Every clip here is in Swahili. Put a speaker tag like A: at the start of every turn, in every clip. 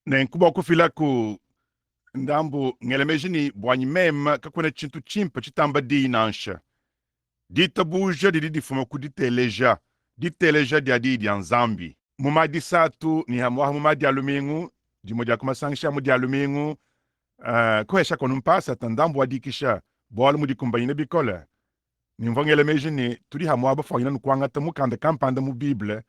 A: Ne nkuba kufila ku ndambu ngelemejini bwanyi mema kakuna chintu chimpa chitamba di nansha. Dita buja di fuma ku diteleja dia di anzambi. Muma di satu ni hamwa muma di alumingu, di moja kumasangsha mu di alumingu, kohesha konumpasa tandambu adikisha, bolu mu di kumbayine bikola. Ni mvangelemejini tudi hamwa ba fayina nukwanga tamu kanda kampanda mu Bible.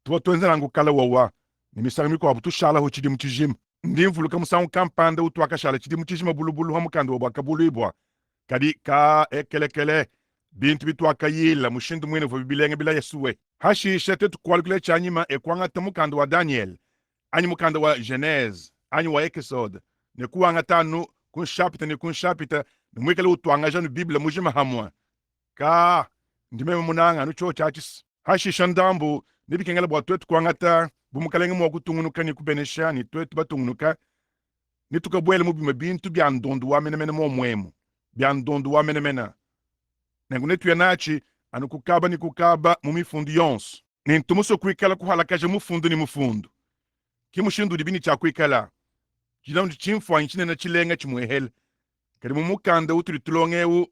A: Tuwa tuenza nangu kala wawa. Ni misarimi kwa butu shala ho chidi mchijim. Ndi mvuluka musangu kampanda utwaka shala chidi mchijima bulubulu ha mukanda wa bakabulu ibwa. Kadi ka ekele bintu bitwaka yila mushindu mwene vo bibilenge bila Yesuwe. Hashi shete tukwalukule chanyima ekwanga ta mukanda wa Daniel. Anyi mukanda wa Genèse. Anyi wa Exode. Ne kuwanga tanu kun shapita ne mwekele utwanga janu Biblia mujima hamwa. Ka ndime munanga no cho chachis. Hashi shandambu nibikengela bwa twetu kwangata bumukalenge mwa kutungunuka ni kubenesha ni twetu batungunuka ni tukabwele mu bima bintu bya ndondu wa menemene mo mwemu bya ndondu wa menemena nengu netu yanachi anukukaba ni kukaba mu mifundu yonse ni ntumuso kwikala kuhalakaje mufundu ni mufundu kimushindu dibini cha kwikala kilaundu chimfwa nchine na chilenga chimwehel kali mu mukanda uturi tulongewu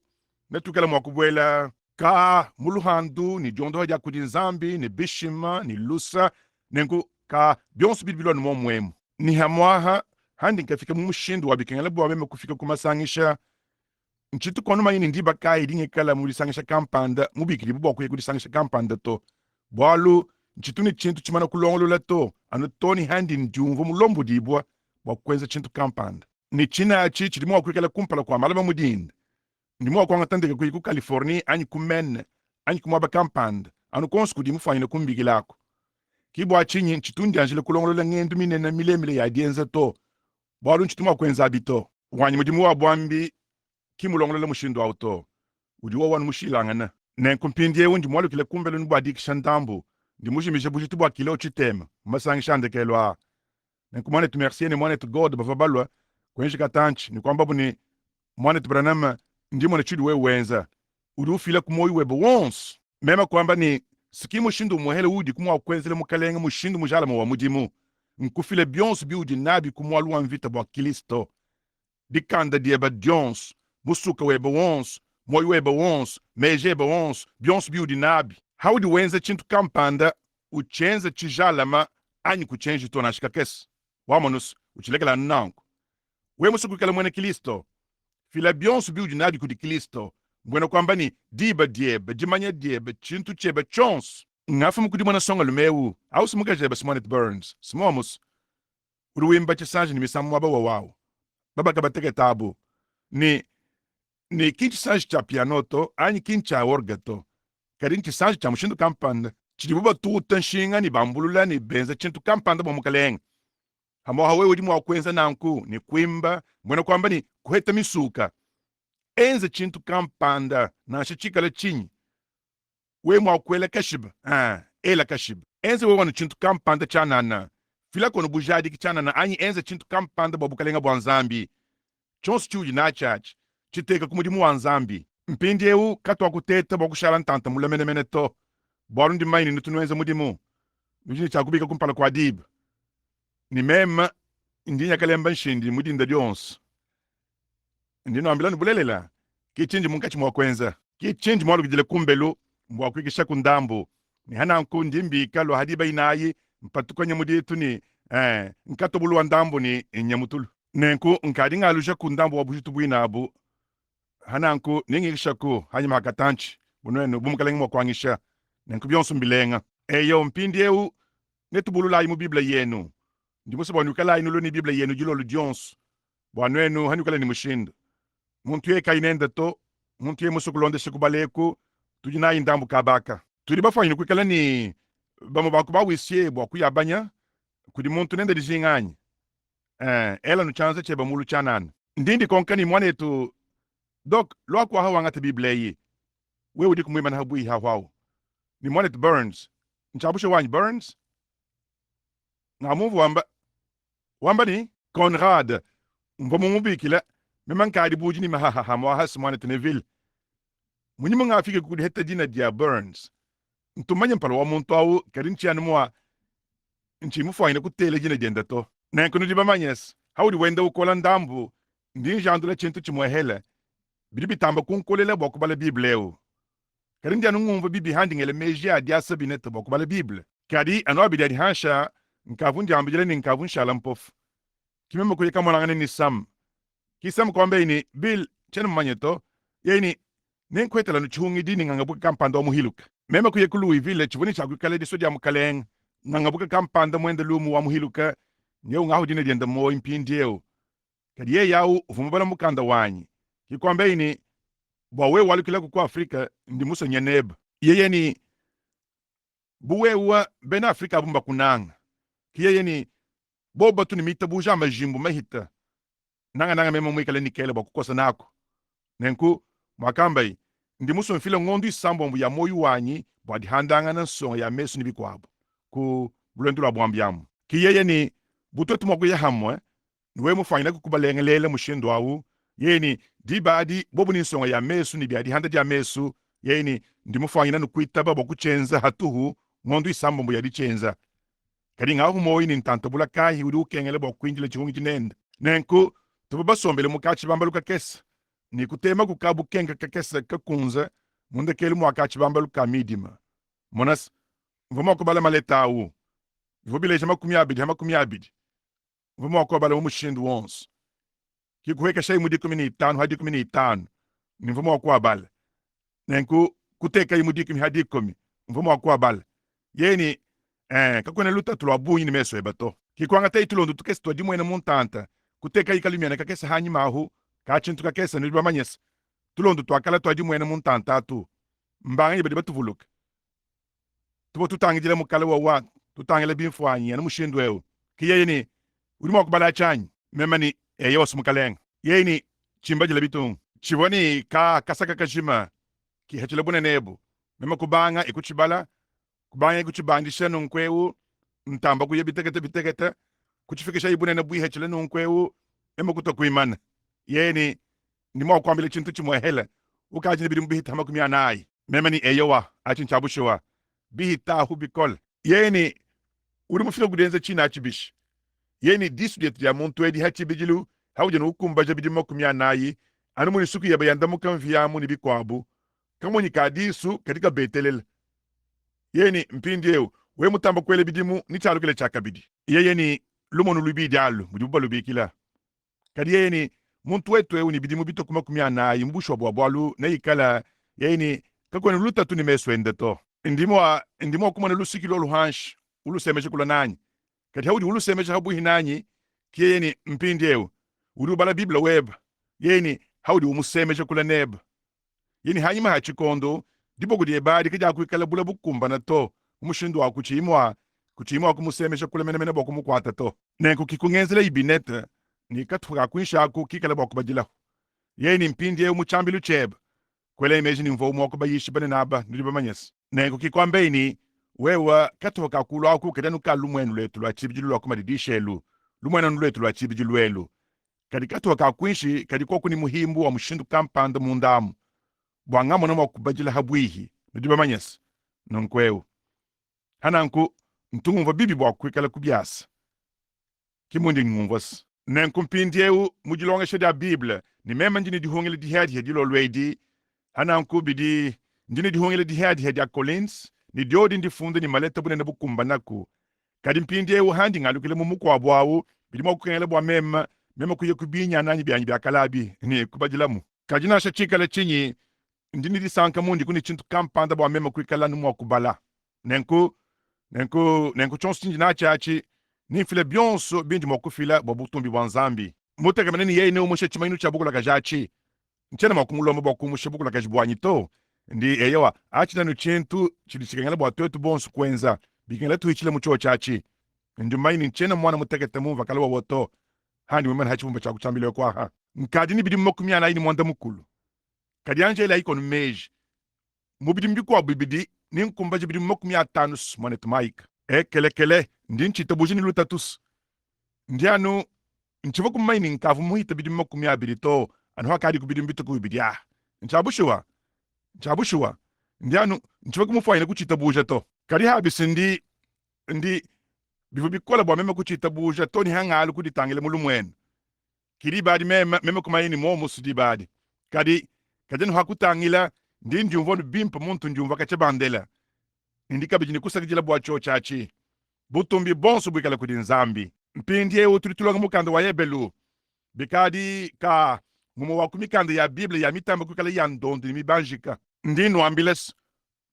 A: netukala mwa kubwela ka muluhandu ni jondo haja kudi nzambi ni bishima ni lusa nengu ka byonsu bilbilo ni mwemu ni hamwaha handi nkafika mumushindu wabikengela bwa meme kufika kumasangisha nchitu kono mayini ndiba kai dinge kala mulisangisha kampanda mubikiri bwa kuye kulisangisha kampanda to bwalu nchitu ni chintu chimana kulongolola to anu toni handi njumvu mulombu dibwa bwa kwenza chintu kampanda ni china chidi mwa kwekela kumpala kwa malaba mudinda ndi mwa kwanga tandeke kuyi ku California anyi kumene anyi kumwaba kampanda anu konsu kudi mufanyine kumbigilako kibwa chinyi nchitundi anjile kulongolola ngendu minene milemile ya dienza to bwalu nchitu mwa kwenza abito wanyi mudimu wa bwambi kimulongolola mushindu auto udi wa wanu mushilangana ne kumpindie undi mwalu kile kumbele nubu adikisha ndambu ndi mushimishe bushitu bwa kilo chitema masangisha ndekelwa ne kumwane tumercie ne mwane tu God bavabalwa kwenshi katanchi ni kwamba buni mwane tu Branham ndi mwane chidi we wenza udi ufila kumoyi webe wons mema kwamba ni siki mushindu muhele udi kumwa kwenzele mukalenga mushindu mujala mwa mudimu nkufile byonsu bi udi nabi kumwa luwa mvita bwa Kristo dikanda dieba dyonsu musuka webe wons moyi webe wons meje webe wons byonsu bi udi nabi haudi wenza chintu kampanda uchenza chijalama anyi kuchenji to nashika kesi wamonus uchilekela nanku we musuku kala mwene Kristo fila byonsu bi udi nabi kudi Kristo mbwena kwamba ni diba dieba jimanya dieba chintu cheba chons ngafa mukudi mwana songa lumewu au simuka jeba Simonet Burns simomus uruwimba chisanji ni misamu waba wawao baba kabateke tabu ni kinchi sanji cha pianoto anyi kinchi cha orgato kadi nchi sanji cha mushindu kampanda chidibuba tuta nshinga ni bambulula ni benza chintu kampanda bomukalenga hamo hawe udi mwa kwenza nanku ni kwimba mbwena kwamba ni kuheta misuka enze chintu kampanda na shichikala chinyi we mwa kwela kashiba ela kashiba enze we wanu chintu kampanda chanana fila kono bujadi kichanana anyi enze chintu kampanda bobukalenga bwanzambi chonsu chuji na chachi chiteka kumudimu wanzambi mpindi eu katwa kuteta bokushala ntanta mulemenemene to bwalu ndi maini nutunuenza mudimu nujini chakubika kumpala kwa diba ni mema indinya kalemba nshindi mudinda dyonsu ndino ambilani bulelela kichinji munkachi mwakwenza kichinji mwalu kujile kumbelu mwakwikisha kundambu ni hana nkundi mbika lo hadiba inayi mpatuka nyamuditu ni nkatobulu wa ndambu ni nyamutulu nenku nkadi ngalusha kundambu wabujitu bwinabu hana nku ningikisha ku hanyima hakatanchi bunwenu bumukalengi mwakwangisha nenku byonsu mbilenga eyo mpindi eu netubulu la mu Biblia yenu ndimuso bwanukala inu lo ni Biblia yenu jilo lyonsu bwanwenu hanukala ni mushindu muntu ye kainenda to muntu ye musukulonde shikubaleku tujina indambu kabaka tuli bafanyina kwikala ni bamu bakubawisie bwakuyabanya kudi muntu nenda dijinganya ela no chanza cheba mulu chanana ndindi konkani mwanetu dok lwakwa hawanga ta Biblia yi we udi kumwima na habui hawao ni mwanetu Burns nchabushe wanyi Burns ngamuvu wamba ni Conrad mbomu mubikila meman kadi buji ni mahaha mwahas mwanetu Neville munyimu nga afike kudi heta jina dia Burns ntumanye mpalo wa muntu au kadinchi anu mwa nchi mufanyina kutele jina jenda to nenko no dibamanyes hawdi wenda ukola ndambu ndi jandula chintu chimwehele bidi bitamba kunkolele boko bala bibleo kadi ndi anu ngumva bibi handi ngele meji adi asabinete boko bala bible kadi anu abidi adi hansha nkavun jambi jele ni nkavun shalampof kimeme kuyeka molangane ni sam kisam kwambe ini bil chen manyeto yeni nen kwetela no chungi dini nganga buka kampanda mu hiluka meme kuyekulu ivile chivuni chaku kale di sodia mu kaleng nganga buka kampanda mwende lumu wa mu hiluka nyeu ngaho dine dienda mo impindieo kadi ye yau vumubala mukanda wanyi kikwambe ini bwawe walukila ku Afrika ndi muso nyeneb yeyeni buwewa bena Afrika bumba kunanga kiyeyeni boba tuni mita buja majimbu mahita nanga memo mwikale nikele bwa kukosa nako nenku mwakambai ndi muso mfile ngondu isambo mbu ya moyu wanyi bwa dihandanga na songa ya mesu nibikwabo ku bulendu la bwambiamu kiyeyeni butotu mwaku ya hamwe nwe mufanyina kukubalengelele mushindu awu yeni dibadi bobu ni songa ya mesu ni biadi handa dia mesu yeni ndi mufanyina nukuitaba bwa kuchenza hatuhu ngondu isambo mbu ya dichenza kadi ngahu moyi ni ntantabula kahi udi ukengele bwa kuinjile chihungi jinenda nenku tuba sombele mukachi bambaluka kesa ni kutema kukabu kenga kakesa kakunza munde kele mwakachi bambaluka midima monas mvuma kubala maleta awu vubile jama kumyabidi mvuma kubala umushindu wons kikuheka shay mudi 15 hadi 15 ni mvuma kubala nenku kuteka imudi 10 hadi 10 mvuma kubala yeni kakwena luta tulwa bunyi ni meso ebato kikwanga tay tulondu tukesi twa dimwena muntanta kuteka ikalimyana kakesa hanyi mahu kachintu kakesa ni bamanyes tulondu twakala twa dimwena muntanta tu mbanga yibadi batuvuluka tubo tutangile mukale wa tutangile binfwanyi na mushindu ewo kiyeni urimo kubala chanyi memani eyos mukalenga yeni chimba jile bitung chiboni kasaka kashima ki hachile bunenebo mema kubanga ikuchibala kubanga ikuchibandisha nunkweu ntamba kuye bitekete kuchifikisha ibunene bwi hachile nunkweu ema kutokuimana yeni ndimo kwambile chintu chimwehele ukajine bidi mbihita hamakumia nayi memani eyowa achinchabushwa bihita hubikol yeni uri mufino gudenza china achibish yeni disu dia montu edi hachibijilu hawje no ukumba jabidi makumia nayi anu muni suku yaba yanda mukamvia muni bikwabu kamoni kadisu katika betelel yeni mpindieu we mutamba kwele bidimu ni chalu kile chakabidi yeni lumonu lubi dialu mudibuba lubi kila kadi yeni muntu wetu ewu ni bidimu bito kumakumia nayi mbusho bwalu na ikala yeni kakweni luta tu ni meswende to ndimo kumana lusikilo luhansh ulusemeje kula nanyi kati haudi ulusemeje habu hinanyi kiyeni mpindieu urubala bibla web yeni haudi umusemeje kula neb yeni hanyima hachikondo dibo gudi ebadi kija kuikala bula bukumba na to umushindu wa kuchimwa kumusemeje kula mene boko mukwata to nenku kikungenzele ibinete ni katfuka kwinsha ku kikala boko bajila yeni mpindieu muchambilu cheb kwele imagine mvo mwako bayishi bane naba ndiba manyes nengo kikwambeini wewa katoka kulo aku kedanu kalumwenu letu lwa chibijilu lwa kumadidishelu lumwenu letu lwa chibijilu elu kadi katoka kwinshi kadi koku ni muhimbu wa mushindu kampanda mundamu bwangamo na kubajila habwihi ndiba manyes nonkweu hananku ntungumva bibi bwa kwikala kubyasa kimundi ngumvas nenku mpindieu mujilonga sheda bible ni mema njini dihongele dihadi hedilo lweidi hananku bidi ndine dihongele dihadi ya Collins ni diodi ndifunde ni maleta bune nabukumba naku kadi mpindie uhandi ngalukile mumuko wabwawu bidimo kukengele bwa mema kuye kubinya nanyi byanyi byakalabi ni kubajilamu kajina shachika le chinyi ndini disanka mundi kuni chintu kampanda bwa mema kuikala numu wakubala nenku chonsi na chachi ni file bionso bindi mokufila bwa butumbi bwa nzambi muteka meneni yeye ne umushe chimainu cha bukula kajachi nchena makumulomba bwa kumushe bukula kajibwanyi to ndi eyowa achina nu chintu chilichikengela bwa twetu bonsu kwenza bikengela tuhichile mucho chachi ndi maini nchena mwana mutekete muva kalwa woto handi mwana hachimumba cha kuchambile kwa ha nkadi ni bidi mmokumya na ini mwanda mukulu kadi anje ila iko meji mubidi mbikwa bibidi ni nkumbaje bidi mmokumya tanus mwana tumaika kele ndi nchita bujini lutatus ndi anu nchiva kumaini nkavu muhita bidi mmokumya bidi to anu hakadi kubidi mbito kubidi nchabushuwa ndi anu nchiva kumufanya kuchita buja to kadi habisi ndi bifu bikola bwa meme kuchita buja toni hangalu kuditangile mulumwenu kiri badi meme kumaini mo musudi badi kadi kadenu hakutangila ndi njumvo bimpa muntu njumva kache bandela indika bijini kusakijila bwa cho chachi butumbi bonso bwikala kudi nzambi mpindie utulitulanga mukanda wa yebelu bikadi ka ngumo wa kumikanda ya Biblia ya mitambo kukala ya ndondo ni mibanjika ndinu ambiles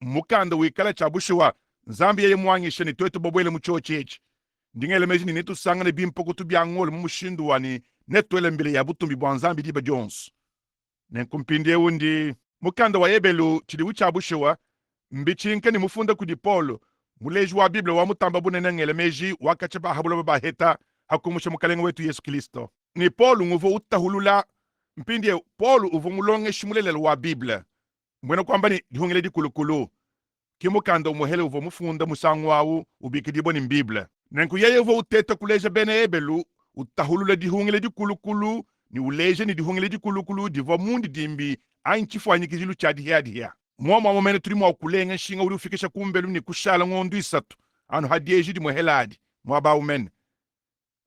A: mukanda wikala chabushiwa nzambi ye mwangisha ni twetu bobwele muchochechi ndingele mejini netu sangane bimpo kutubya ngole mumushindu wani netwele mbele ya butumbi bwa nzambi diba Jones nenkumpindie undi mukanda wa yebelu chidi uchabushiwa mbichinke ni mufunda kudi Paulo muleji wa Biblia wa mutamba bunene ngele meji wakachaba habulo baheta hakumusha mukalenga wetu Yesu Kristo ni Paulo nguvo utahulula mpindie Paulo uvo mulonge shimulelelo wa Biblia mbwena kwamba ni dihungele di kulukulu kimukanda umuhele uvo mufunda musangu wawu ubikidibo ni Biblia nenku yeye uvo uteta kuleja bene ebelu utahulula dihungele di kulukulu ni uleje ni dihungele di kulukulu divo mundi dimbi ainchifwanyi kizilu cha dihia mwoma momene tuli mwa kulenga shinga uli ufikisha kumbelu ni kushala ngondu isatu anu hadieji di muheladi mwaba umene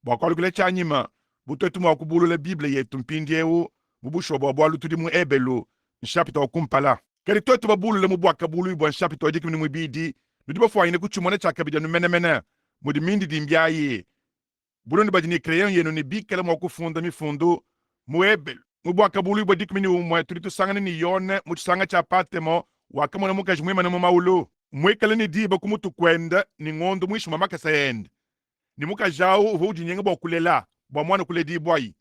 A: bwakwalu kule chanyima butetu mwa kubulula Biblia yetu mpindiewu mubusho bwalu tudi mu ebelu nshapita wakumpala kari twetu babulule mubwaka bulu ibwa nshapita wajiki mni mwibidi nudiba fwanyine kuchumone chaka bija numene mudi mindi dimbyaye bulundi bajini kreyon yenu ni bikele mwa kufunda mifundu mu ebelu mubwaka bulu ibwa dik mini umwe tulitu sangane ni yone muchisanga cha patemo wakamona mukajimwema na mumaulu mwekele ni diba kumutu kwenda ni ngondo mwishu mamaka sayende ni mukajao uvo ujinyenga bwa kulela bwa mwana kule dibwai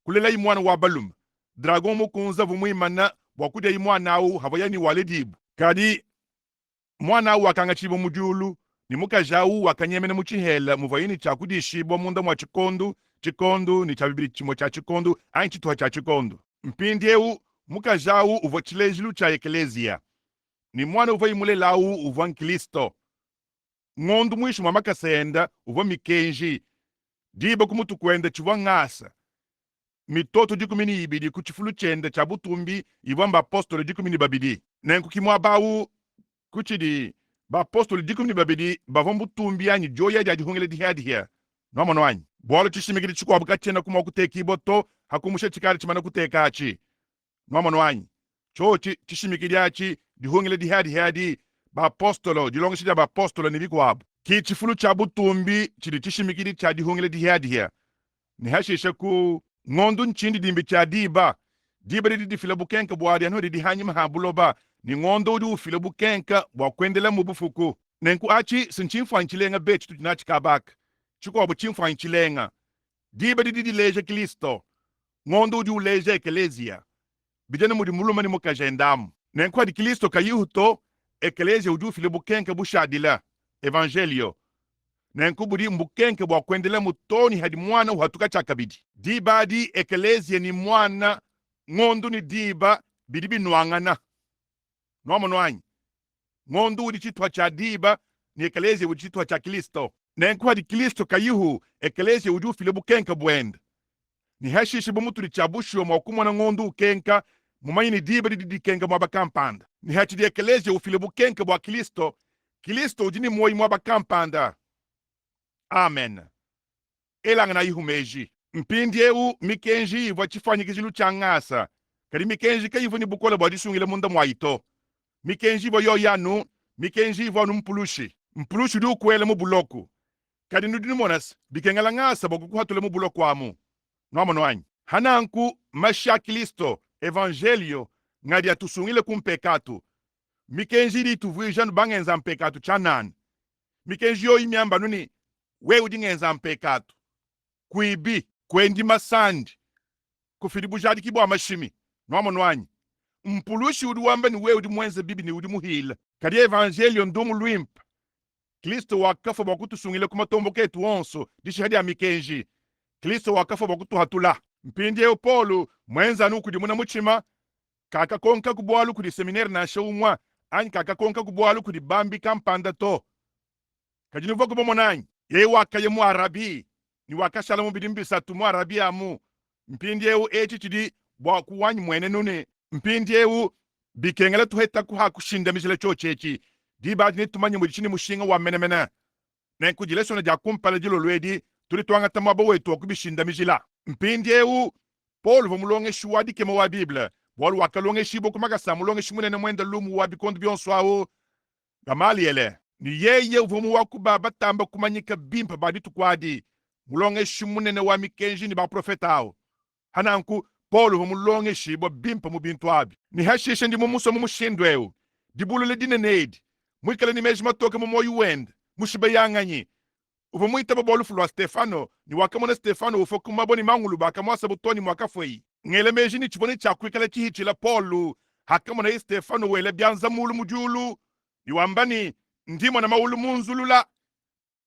A: kulela imwana wa balum dragon mukunza vumwimana bwa kudya imwana au havayani wale dibu kadi mwana au wakanga chibo mujulu ni mukajao wakanyemene muchihela muvayini chakudishibwa munda mwa chikondo ni chabibiri chimo cha chikondo ainchituha cha chikondo mpindieu mukajao uvo chilejilu cha ekelezia ni mwana uvo imulelau uvo Nkristo ngondo mwishu mamaka senda uvo mikenji diba kumutu kwenda chiva ngasa mitoto dikumini ibidi kuchifulu chende cha butumbi ivo mba apostolo dikumini babidi nenku kimwa bawu kuchidi ba apostolo dikumini babidi bavo mbutumbi anyi joya jadi hungele dihia nomono anyi bwalo chishimikiri chikwa bukachena kuma kuteka iboto hakumushe chikari chimana kuteka achi nomono anyi chochi chishimikiri achi dihungele dihia ba apostolo dilonga shida ba apostolo ni bikwabo ki chifulu cha butumbi chidi chishimikiri cha dihungele dihia ni hashisha ku ngondo nchindi dimbi cha diba di filabukenka bwari ano di hanyi mahabuloba ni ngondo di filabukenka bwa kwendela mubufuku nenku achi sinchimfa nchilenga bechi tutinachi kabak chiko abu chimfa nchilenga diba di leje Kristo ngondo di leje ekelezia bijana mudi muluma ni mukajendamu nenku di Kristo kayuto ekelezia udu filabukenka bushadila evangelio nenku budi mbukenke bwa kwendela mutoni hadi mwana uhatuka chakabidi diba di ekelezia ni mwana ngondo ni diba bidi binuangana nomono anyi ngondo udi chitwa cha diba ni ekelezia udi chitwa cha Kristo nenku hadi Kristo kayuhu ekelezia udu filabukenka bwenda ni hashishi bumutu di chabushu mwa kumwana ngondo ukenka mumanyi ni diba di kenka mwa bakampanda ni hachi di ekelezia ufilabukenka bwa Kristo ujini mwoi mwa bakampanda amen elanga na ihumeji mpindieu mikenji ivo chifanyi kizilu cha ngasa kali mikenji kaivo ni bukola bwa disungile munda mwaito mikenji ivo yo yanu mikenji ivo anu mpulushi du kwele mu buloku kali nudini monas bikengala ngasa boku kuhatule mu buloku amu nomono anyi hananku masha Kristo evangelio ngadi atusungile kumpekatu mikenji di tuvuijanu bangenza mpekatu chanani mikenji yo imiamba nuni we udingenza mpekatu kuibi kwendi masandi kufiribu jadi kibwa mashimi nomono anyi mpulushi udiwamba ni we udimwenze bibi ni udimuhila kadi evangelio ndumu lwimpa Kristo wakafa bakutusungile kumatombo ketu onso dishihadi ya mikenji Kristo wakafa bakutuhatula mpindie Paulo mwenza nuku dimuna muchima kaka konka kubwalu kudi seminari na shaumwa anyi kaka konka kubwalu kudi bambi kampanda to kajinu voku bomonanyi ye wakaye mu arabi ni wakashala mu bidimbi satu mu arabi amu mpindiewu echichidi bwa kuwanyi mwene nune mpindiewu bikengela tuheta kuha kushinda mishile chochechi diba ni tumanye mu chini mushinga wa menemena nenkujile sona dia kumpala dilo lwedi tuli twanga tamabo wetu okubishinda mijila mpindiewu Paul vomulonge shuwadi kema wa Biblia bolu wakalonge shibo kumagasa mulonge shimunene mwenda lumu wa bikondo byonswawo gamaliele ni yeye vomu wakuba batamba kumanyika bimpa baditu kwadi mulonge shimunene wa mikenji ni ba profeta awo hananku Paul vomulonge shibo bimpa mu bintu abi ni hashishe ndi mumuso mumushindweu dibulule dinenedi mwikale ni meji matoke mu moyu wend mushibe yanganyi uvo muita babolu fulwa Stefano ni wakamona Stefano ufo kumaboni mangulu bakamwasa butoni mwakafwei ngele meji ni chiboni chakwikala chihichila Paulu hakamona i Stefano wele byanza mulu mujulu ni wambani ndimo na maulu munzulula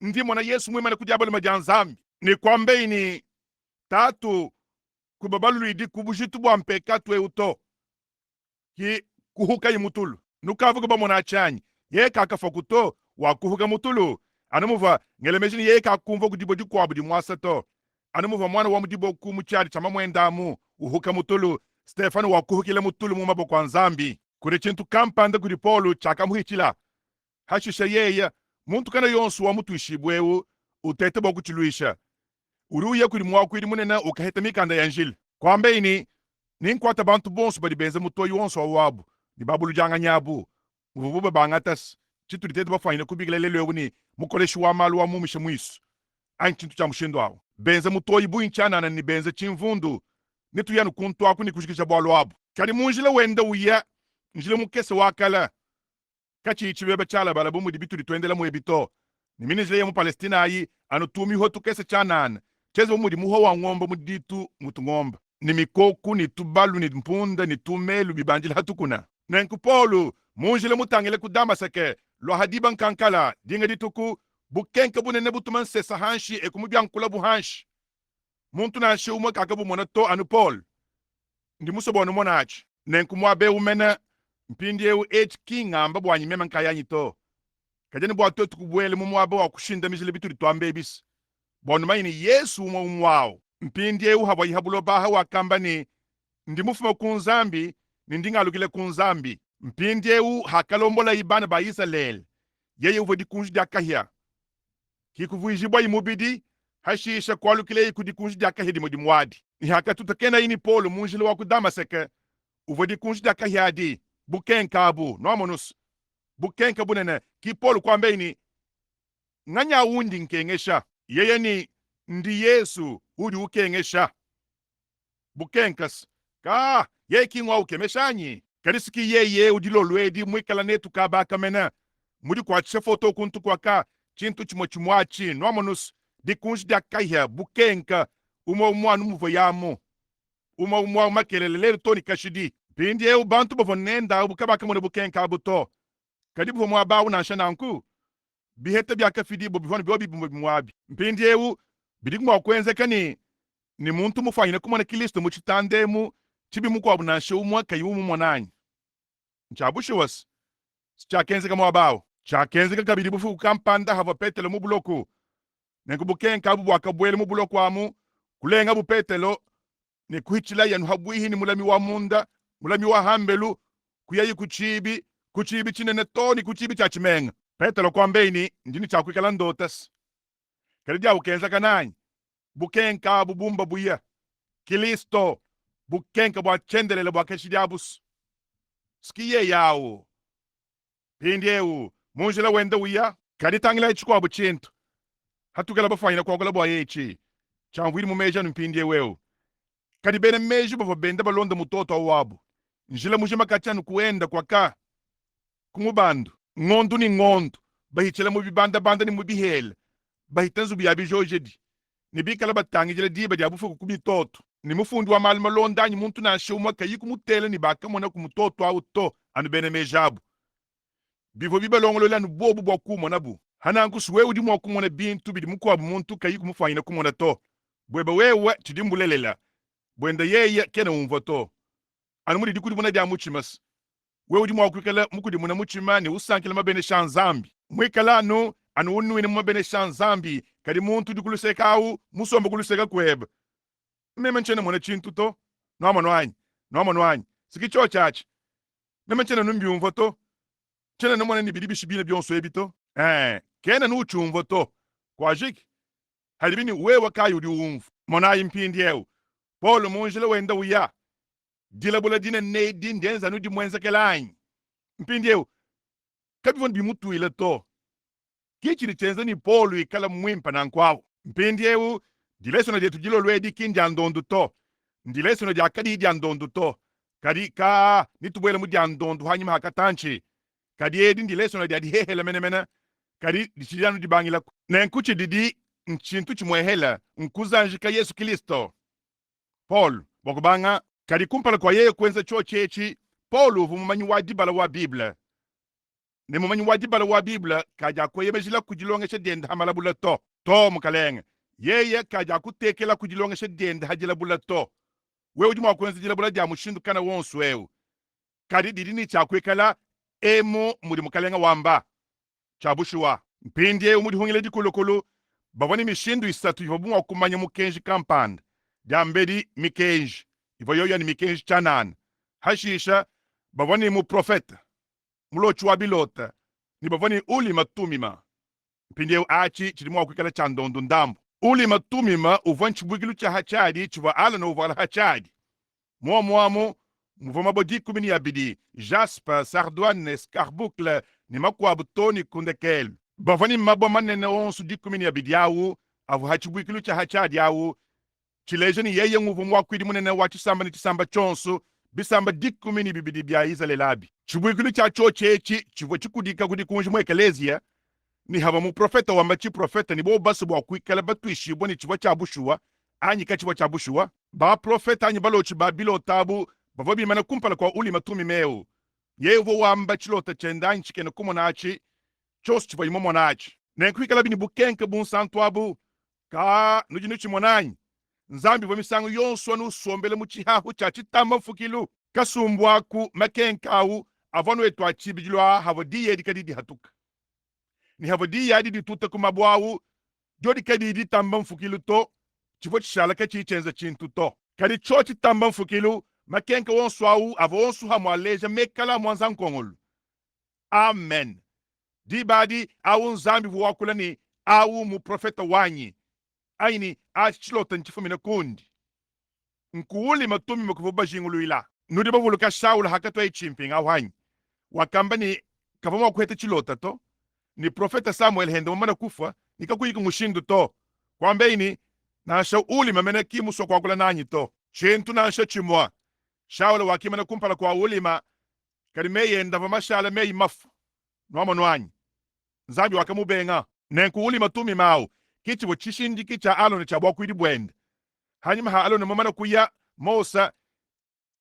A: ndimo na Yesu mwimana kujabole majanzambi ni kwambeini tatu kubabalu idi kubujitu bwa mpekatwe uto ki kuhuka imutulu nukavuga bamona chanyi ye kakafokuto wa kuhuka mutulu anamuva ngelemejini ye kakumva kudibo dikwabudi mwasato anamuva mwana wa mudibo kumuchari chama mwendamu uhuka mutulu Stefano wa kuhukile mutulu mu maboko nzambi kuri chintu kampanda kuri Paulo chakamuhichila hashisha yeye muntu kana yonsu wa mutu ishibwewu utete boku chiluisha uruye kuri mwakwiri munena ukaheta mikanda ya njili kwambeini ninkwata bantu bonsu badi benze mutoyi wonsu wa wabu ni babulu janga nyabu uvububa bangatas chitu ditete bafanyina kubigila lelo ni mukoleshi wa malu wa mumishe mwisu an chintu cha mushindo awo benze mutoyi buinchana ni benze chimvundu nitu yanu kuntu aku ni kushikisha bwalo wabu kari munjile wenda uya njile mukese wakala kachi ichibebe chala bala bumu dibitu ditwendela mu ebito ni minijile ya mu Palestina ayi anu tumi hotu kese chanana cheze bumu di muho wa ngomba muditu mutu ngomba ni mikoku ni tubalu ni mpunda ni tumelu bibanjila hatukuna nenku Paulo munjile mutangele kudama seke lo hadiba nkankala dinga dituku bukenke bunene butuman sesa hanshi ekumubyankula buhanshi muntu nanshi umwe kakabu monato anu Paul ndi musobono monachi nenku mwabe umena mpindiewu king amba bwanyi mema nkayanyito kajeni bwato tukubwele mu mwabe wa kushinda mijile bituri twambe bis bono mayini Yesu umwe umwao mpindiewu habayi habulo baha wakambani ndi mufuma kunzambi nindingalukile kunzambi mpindiewu hakalombola ibana ba Israel yeye uvodi kunji dakahia kikuvuijibwa imubidi hashisha kwalukile kudikunji dakahia dimodi mwadi ni hakatutakena ini Paulo munjile wa kudamaseke uvodi kunji dakahia di bukenkabu nomonus bukenkabu nene ki Paulo kwambeini nganya undi nkengesha yeye ni ndi Yesu udi ukengesha bukenkas ka ye kingwa ukemeshanyi karisiki yeye udilo lwedi mwikala netu kabaka mena mudi kwa chefoto kuntu kwa ka chintu chimwachi nomonus dikunji dakahia bukenka umanu muvoyamo uma makelele toni kashidi pindi eu bantu bovonenda bukabaka mone bukenka abuto kadi bomo abawu na shananku bihete byaka fidi bobivona byobi mwabi pindi eu bidigmo kwenze kani ni muntu mufanyina kumona Kristo muchitandemu chibi mukwabu na shumwa kayumu monanyi nchabushiwas chakenze kama abawu chakenze kabidi bufu kampanda hava petelo mu buloku nengu bukenka abu bwakabwele mu buloku amu kulenga bu petelo ni kuhichila yanu habwihi ni mulami wa munda mulami wa hambelu kuyayi kuchibi chinene toni kuchibi cha chimenga petelo kwambeini ndini cha kwikala ndotas kalija ukenza kananyi bukenka bubumba buya Kristo bukenka bwa chendelele bwa keshidiabus skiye yawo pindiewu munjila wenda uya kaditangila ichukwa buchintu hatukela bafanyina kwagola bwa yechi chamwiri mumeja mpindiewewu kadi bene meji bavo benda balonda mutoto awabu njila mujima kachanu kuenda kwa ka kumubandu ngondu ni ngondu bahichela banda ni mubihele bahitanzu biyabi jojedi ni bikala batangi jela diba diabufu kubitoto ni mufundi wa malma londa ni muntu na shuma kayiku mutele ni baka mona kumutoto auto anu bene mejabu bivo bibalongolo lanu bobu bwa kumona bu hanangu suwe udi mwa kumona bintu bidi mukwa muntu kayiku mufanyina kumona to bweba wewe chidimbulelela bwenda yeye kena umvoto anu muri dikudi muna bya muchimas wewe di mwa kwikala mukudi muna muchima ni usankila mabene shanzambi mwikala anu unnu ni mabene shanzambi kadi muntu dikuluseka au musomba kuluseka kweba memenchene mwana chintu to no anyi sikicho chachi memenchene numbyumvo to chene no mwana ni bidibishibine byonso ebito kena nuchumvo to kwa jik halibini wewa kayu di umfu mona impindi eu Paul munjile wenda uya dila bula dina ne din den zanu di mwenza kelain impindi eu kabivon bi mutu ile to kichiri chenza ni Paul ikala mwimpa na nkwao impindi eu dilesono de tujilo lwedi kindi andondu to ndilesono de akadi di andondu to kadi ka nitubwele mu di andondu hanyima hakatanchi kadi edi ndilesono de adi hehele menemene kadi dichiliano di bangila nenkuchi didi nchintu chimwehela nkuzanjika Yesu Kristo Paul bokubanga kadi kumpala kwa yeye kwenza cho chechi Paul vumumanyi wadibala wa Biblia ne mumanyi wadibala wa Biblia kaja kweyemejila kujilongesha dende hamalabula to mukalenge yeye kaja kutekela kujilongesha dende hajila bula to wewe ujuma kwenza jila bula ja mushindu kana wonsu wewe kadi didini chakwekala emo muri mukalenga wamba chabushuwa mpindie umudi hungile dikulukulu baboni mishindu isatu ivobunga kumanya mukenji kampanda jambedi mikenji ivoyoya ni mikenji chanan hashisha baboni mu profeta mulochu wa bilota ni baboni uli matumima mpindie achi chilimwa kwikala chandondo ndambo uli matumima uvanchi bwigilu cha hachadi chiva ala na uvala hachadi muamu muvoma bodi kumini ya bidi jasper sardoine scarbucle ni makwabu toni kundekel bavani mabo manene onsu di kumini ya bidi yawu avu hachibwikilu cha hachadi yawu chilejeni yeye nguvu mwakwidi munene wa chisamba ni chisamba chonsu bisamba di kumini bibidi bya izale labi chibwikilu cha chochechi chivo chikudika kudikunji mwekelezia ni hava mu profeta wamba chi profeta ni bo basu bwa kwikala batwishibwa ni chivo cha bushuwa anyi ka chivo cha bushuwa ba profeta anyi balochi ba bilotabu bavobi mana kumpala kwa uli matumi meu yevo wamba chilota chenda anyi chikene kumonachi chos chivo imo monachi nenkwikala bini bukenke bun santu abu ka nujinu chimonanyi nzambi vo misango yonso anu sombele mu chihahu cha chitamba mfukilu kasumbwaku makenkawu avonu etu achibijilwa havo di yedi kadidi hatuka ni havo di yadi di tuta kumabwawu jodi kadidi tamba mfukilu to chivo chishala ka chichenza chintu to kadi cho chitamba mfukilu makenka wonso awu avo wonso hamu aleja mekala mwanza nkongolu amen di badi awu nzambi vo wakula ni awu mu profeta wanyi aini achilota nchifumina kundi nkuuli matumi makuvuba jingulu ila nudi bavuluka Saul hakatwa ichimping awanyi wakamba ni kavama kuheta chilota to ni profeta Samuel hende wamana kufa nikakuyika mushindu to kwamba ini nasha uli mamene kimuswa kwa kula nanyi to chintu nasha chimwa Saul wakimana kumpala kwa ulima karimeye ndava mashala meyi mafu nwama nwanyi nzambi wakamubenga nenkuuli matumi mau kichi bo chishindi kicha alone cha bwakwidi bwende hanyuma ha alone mamana kuya mosa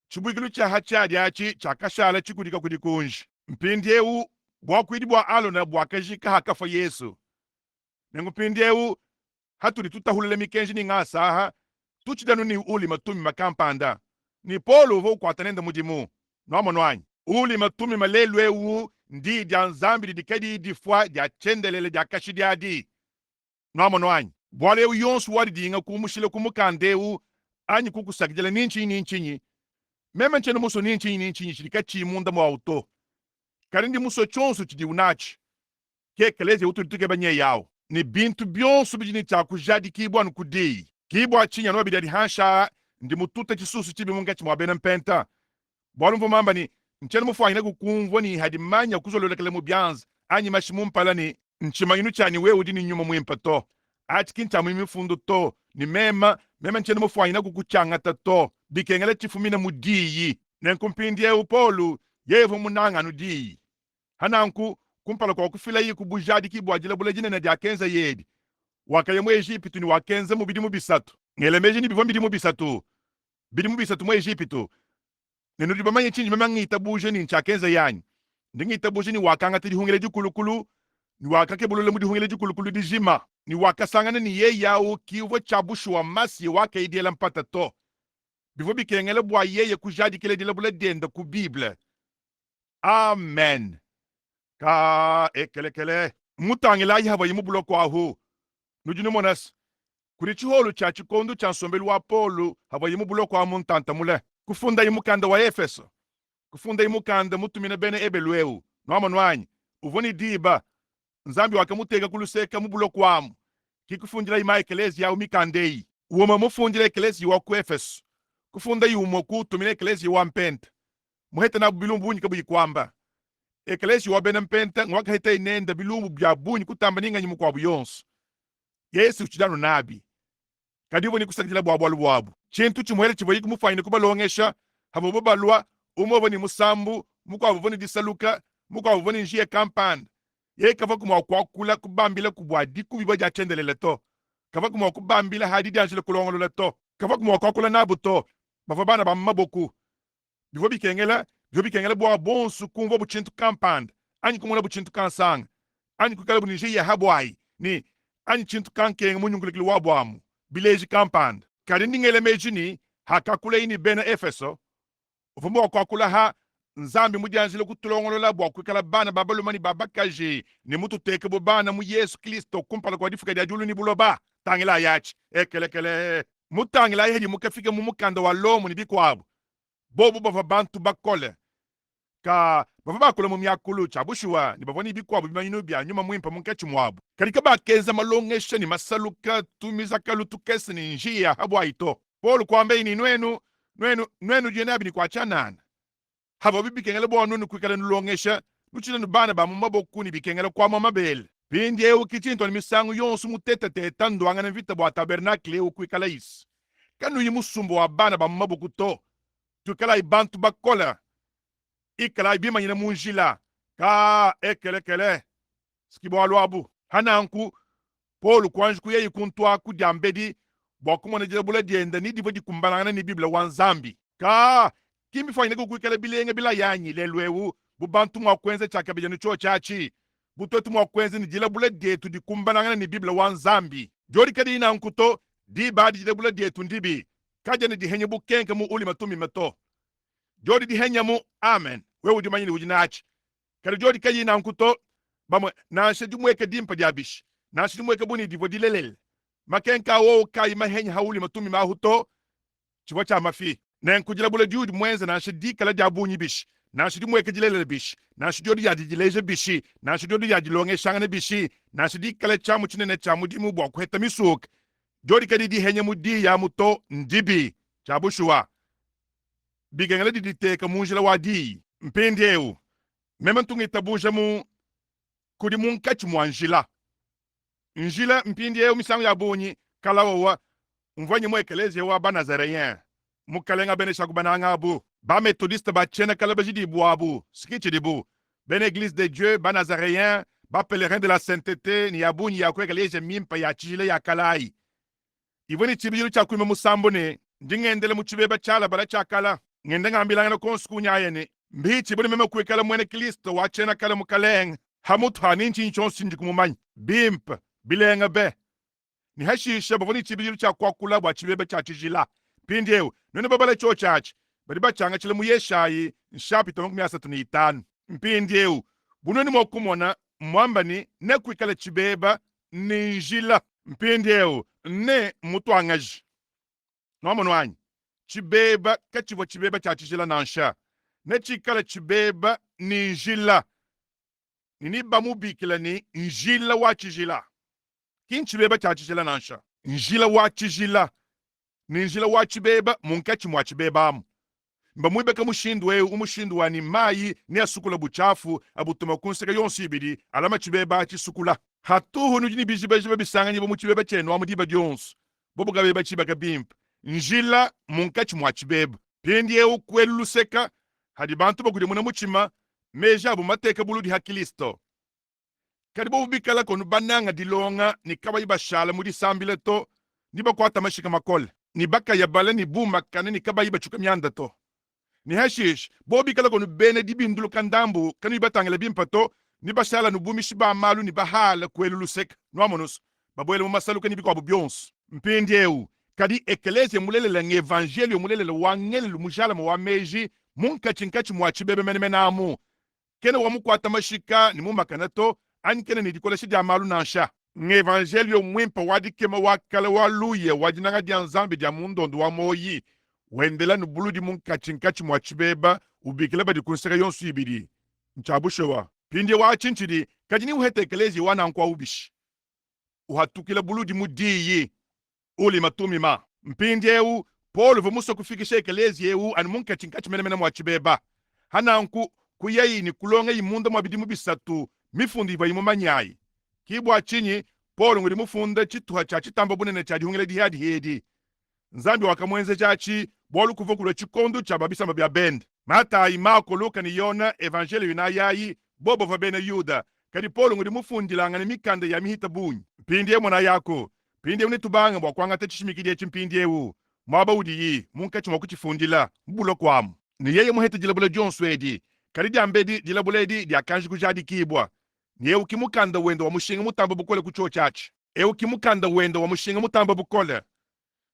A: chibwigilu cha hachadi achi cha kashala chikudika kudikunji mpindieu bwakwidi bwa alone bwakajika hakafa Yesu nengumpindieu hatuli tutahulele mikenji ni ngasaha tuchidanu ni uli matumi makampanda ni Polo vo kwatanenda mudimu nwama nwanyi uli matumi malelwewu ndi dia nzambi dikadi difwa dia chendelele dia kashidi adi nwama nwanyi bwaleu yonsu wadi dinga kumushile kumukandeu anyi kukusakijela ninchi meme nchene muso ninchi chidika chimunda mu auto karindi muso chonsu chidi unachi ke keleze utu tuke banye yao ni bintu byonsu bijini chaku jadi kibwa nkudei kibwa chinya no bidadi hansha ndi mututa chisusu chibi munga chimwabena mpenta bwalu mvumamba ni nchene mufwanyina kukumvwa ni hadimanya kuzololekele mu byanza anyi mashimumpala ni nchimanyinu chani wewe dini nyuma mwimpa to ati kincha mwimi fundu to ni mema nchene mufwanyina kukuchangata to bikengele chifumina mudiyi nenkumpindie upolu yevo munanganu diyi hananku kumpala kwa kufila yi kubujadi kibwajila bula jine na diakenza yedi wakayemu Ejipitu ni wakenza mu bidimu bisatu ngelemeji ni bivyo bidimu bisatu mu Ejipitu nenudi bamanye chinji mema ngita buje ni nchakenza yanyi ndingita buje ni wakanga tidi hungele dikulukulu ni wakake bulule mu dihungele dikulukulu dijima ni wakasangana ni ye yawo kivo chabushu wa masi wake idiela mpata to bivyo bikengele bwa yeye kujadi kile dile bula denda ku Bible amen ka ekelekele mutangela yi haba yimu buloko aho nujunu monas kuri chiholu cha chikondu cha nsombelu wa Polo haba yimu buloko amu ntanta mule kufunda yimu kanda wa Efeso kufunda yimu kanda mutumine bene ebelweu nwama nwanyi uvoni diba nzambi wakamutega kuluseka mu buloko amu kikufundira ima eklezia umikandei uoma mufundira eklezia wa ku Efeso kufunda yumo kutumira eklezia wa mpenta muheta na bilumbu bunyi kabuyi kwamba eklezia wa bena mpenta ngwaka heta inenda bilumbu bya bunyi kutamba ninga nyimu kwa buyonso Yesu chidano nabi kadibo ni kusakitila bwabu chintu chimwele chiboyi kumufaine kubalongesha habo balwa umobo ni musambu mukwabo ni disaluka mukwabo ni njie kampani ye kava kuma kwakula kubambila kubwadi kubiba ja chendelele to kava kuma kubambila hadidi anjile kulongolo to kava kuma kwakula nabuto bava bana ba maboku bivo bikengela bwa bonsu kumvo buchintu kampani anyi kumula buchintu kansang anyi kukala bunije ya habwai ni anyi chintu kankeng munyungulikili wabwamu bileji kampani kadi ndingele mejini hakakula ini bena Efeso ufumu kwakula ha nzambi mujanjile kutulongolola bwa kwikala bana babalumani babakaji ni mutu teke bo bana mu Yesu Kristo kumpala kwa difuka dia julu ni buloba tangila yachi ekelekele mutangila yeji mukafike mu mukanda wa lomu ni bikwabo bobu bava bantu bakole ka bava bakole mu myakulu chabushuwa ni bavoni bikwabo bimanyino bya nyuma mwimpa munkechi mwabu kalika bakeza malongesha ni masaluka tumiza kalutu kesi ni njia habwa ito polu kwambe ni nwenu jenabi ni kwa chanana habo bibikengele bonu ni kwikala nulongesha nuchina nubana ba mumabokuni bikengele kwa mamabele bindye ukichinto ni misangu yonsu mutete teta ndwanga na vita bwa tabernakle ukwikala isi kanu yimusumbo wa bana ba mumaboku to tukala ibantu bakola ikala ibima nyina munjila ka ekelekele skibo alwabu hananku polu kwanju kuye ikuntwa kujambedi bokumone jele bula dienda ni divo dikumbalana ni biblia wanzambi ka kimi fanyine kukwikala bilenge bila yanyi lelwewu bubantu mwakwenze chaka bijanu cho chachi butotu mwakwenze ni jila bula dietu dikumbalana ni biblia wanzambi jori kadi ina nkuto di badi jile bula dietu ndibi kaja ni dihenye bukenke mu uli matumi meto jori dihenye mu amen wewu dimanyini wujinachi kadi jori kadi ina nkuto bamwe na shedi mweke dimpa diabish na shedi mweke buni divo dilelele makenka wo kai mahenya hauli matumi mahuto chiwa cha mafi nen kujila bula diudi mwenze na shedi kala jabunyi bish na shedi mweke jilelele bish na shedi odi yaji jileje bishi na shedi odi yaji longe shangane bishi na shedi kala chamu chinene chamu dimu bwa kweta misuk jodi kadi di henya mudi ya muto ndibi chabushwa bigengele di teka munjila wadi mpendeu mementungi tabunja mu kudi munkachi mwanjila njila mpindeu misangu ya bunyi kala wa mvanye mu ekeleze wa ba Nazareyen mukalenga bene shakubananga abu ba methodiste ba chena kala bajidi buabu skichi dibu ben église de Dieu ba Nazareyen ba pèlerin de la sainteté ni abunyi ya kwekeleze mimpa ya chile ya kalai ivoni chibiru cha kuime musambo ne ndingendele muchibeba chala bala chakala ngende ngambilanga no konskunya yene mbichi buni meme kwekala mwene Kristo wachena kala mukaleng hamutu haninchi nchonsi ndikumumanya bimp bilenga be ni hashisha bavoni chibiru cha kwakula bwa chibeba cha chijila pindeu none babale cho chachi bari bachanga chile mu Yeshayi nshapi 35 mpindeu bunoni mokumona mwambani ne kwikala chibeba ninjila mpindeu ne mutwangaji nomo nwanyi chibeba kachivo chibeba cha chijila nansha ne chikala chibeba ninjila nini bamubikila ni njila wa chijila kin chibeba cha chijila nansha njila wa chijila ninjila wa chibeba munkachi mwa chibeba amu mbamwibeka mushindwe umushindwa ni mayi ni asukula buchafu abutuma kunseka yonsi ibidi alama chibeba chisukula hatuhu nujini bijiba bisanganye bo muchibeba cheno amudiba jonsu bobo gabeba chibaka bimp njila munkachi mwa chibeba pendie ukweluseka hadi bantu bagudi muna muchima meja bu mateka buludi hakilisto kadi bobu bikala konu bananga dilonga ni kabayi bashala mudi sambile to ni bakwata mashika makole ni baka yabala ni buma kane ni kabayi bachuka myanda to ni hashish bobi kala konu bene dibindulu kandambu kanu ibatangele bimpato ni bashala nubumishi ba malu ni bahala kwelulusek noamonus babwele mu masaluka ni bikwa byons mpendeu kadi ekeleze mulele nge evangelio mulele wangele mujala mu wameji munkachi mwa chibebe menemenamu kene wamukwata mashika ni mumakanato ankene ni dikola shidi amalu nansha nge evangelio mwimpa wadikema wakala waluye wajinanga dianzambi dia mundondo wa moyi wendela nubuludi munkachi mwa chibeba ubikila badi kunseka yonsu ibidi nchabushewa pindye wa chinchidi kajini uhete ekelezi wana nkwa ubishi uhatukila buludi mudiyi uli matumima mpindi eu Paulo vomuso kufikisha ekelezi eu ani munka chinkachi menemena mwachibeba hananku kuyeyi ni kulonga imunda mwabidimu bisatu mifundi iva imumanyayi kibwa chinyi Paulo ngudi mufunda chituha cha chitamba bunene cha dihungile dihadi hedi nzambi wakamwenze chachi bolu kuvokulwa chikondu cha babisamba bya bend Matayi, Marko, Luka ni Yona evangeli yunayayi bobo vabene Yuda kadi Paulo ngudi mufundilanga ni mikanda ya mihita bunyi mpindi ye mwana yako pindi unitubanga bwakwanga tachishimikidie chimpindi ewu mwaba udiyi munka chimwa kuchifundila mbulo kwamu ni yeye muheta jilabula jonswedi kadi diambedi jilabuledi diakanji kujadi kibwa ni ewu kimukanda wendo wa mushinga mutamba bukole kucho chachi ewu kimukanda wendo wa mushinga mutamba bukole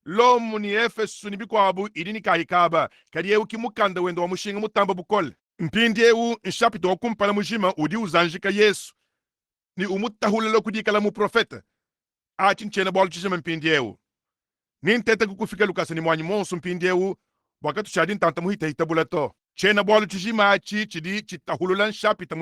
A: lomu ni Efesu ni bikwabu idini kahikaba kadi ewu kimukanda wendo wa mushinga mutamba bukole mpindi ewu nshapito wakumpala mujima udi uzanjika Yesu ni umutahulelo kudikala mu profeta achinchena bwalu chishima mpindi ewu nintete kukufika lukasa ni mwanyi monsu mpindi ewu wakati chadi ntanta muhita hitabula to chena bwalu chishima achi chidi chitahulula nshapita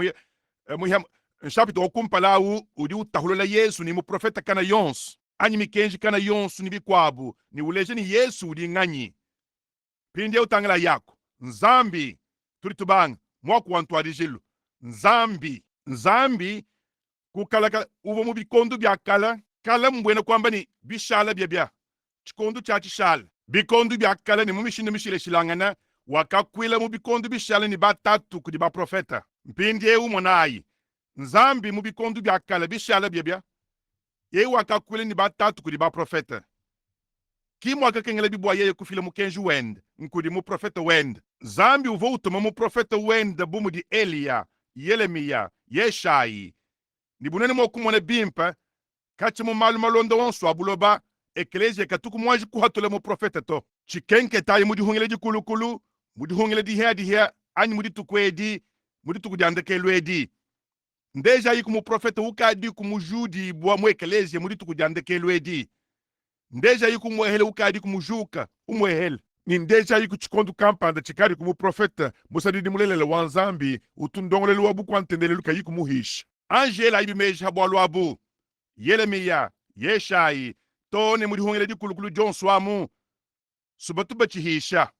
A: nshapita wakumpala udi utahulula Yesu ni mu profeta kana yonsu anyi mikenji kana yonsu ni bikwabu ni uleje ni Yesu udi ng'anyi pindi ewu tangala yako nzambi tulitubanga mwaku wantu adijilu nzambi kukalaka uvo mu bikondu bya kala mbwena kwamba ni bishala bya chikondu cha chishala bikondu bya kala ni mumishinde mishile shilangana wakakwila mu bikondu bishala ni batatu kudi ba profeta mpindi ewu monayi nzambi mu bikondu bya kala bishala bya yewu wakakwila ni batatu kudi ba profeta kimwa kakengela bibwa yeye kufila mukenji wend nkudi mu profeta wend zambi uvo utuma mu profeta wend bumu di Eliya Yeremiya Yeshayi ni bunene mokumone bimpa kachi mu malu malondo wonsu abuloba ekelezia katuku mwaji kuhatule mu profeta to chikenke tayi mudi hungele di kulukulu mudi hungele di hea anyi mudi tukwedi mudi tukujandekelwedi ndeja yiku mu profeta ukadi kumujudi bwa mu ekelezia mudi tukujandekelwedi ndeja yiku mwehele ukadi kumujuka umwehele ni ndeja yiku chikondu kampanda chikari kumu profeta musadidi mulelele wanzambi utundongolele wabu kwa ntendelelu kayiku muhisha Angela ibimeji habwalu abu Yeremiya Yeshayi tone mudi hungele di kulukulu jonswamu subatuba chihisha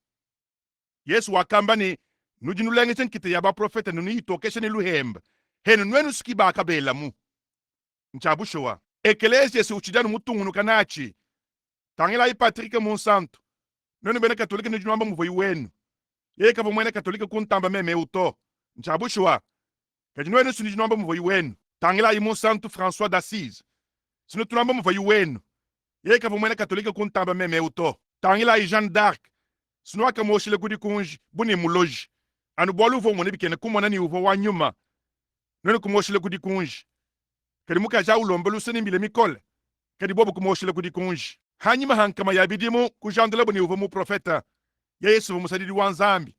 A: Yesu wakamba ni nujinulenge chenkite yaba profeta nuni hitokeshe ni luhemba henu nwenu skiba akabela mu nchabushowa ekelesi yesi uchidanu mutungunu kanachi tangela Patrick Monsanto nenu bene katolika ni junwamba muvoi wenu yeka vomwene katolika kuntamba meme uto nchabushowa kajinwenu suni junwamba muvoi wenu tangela Monsanto François d'Assise sinu tunamba muvoi wenu yeka vomwene katolika kuntamba meme uto tangela Jeanne d'Arc sinu aka moshile kudi kunji buni muloji anu bolu uvo mwene bikene kumwana ni uvo wanyuma nenu kumoshile kudi kunji kadi muka ja ulombe luseni mbile mikole kadi bobo kumoshile kudi kunji hanyima hankama yabidimu kujandela buni uvo mu profeta ya Yesu uvo musadidi wanzambi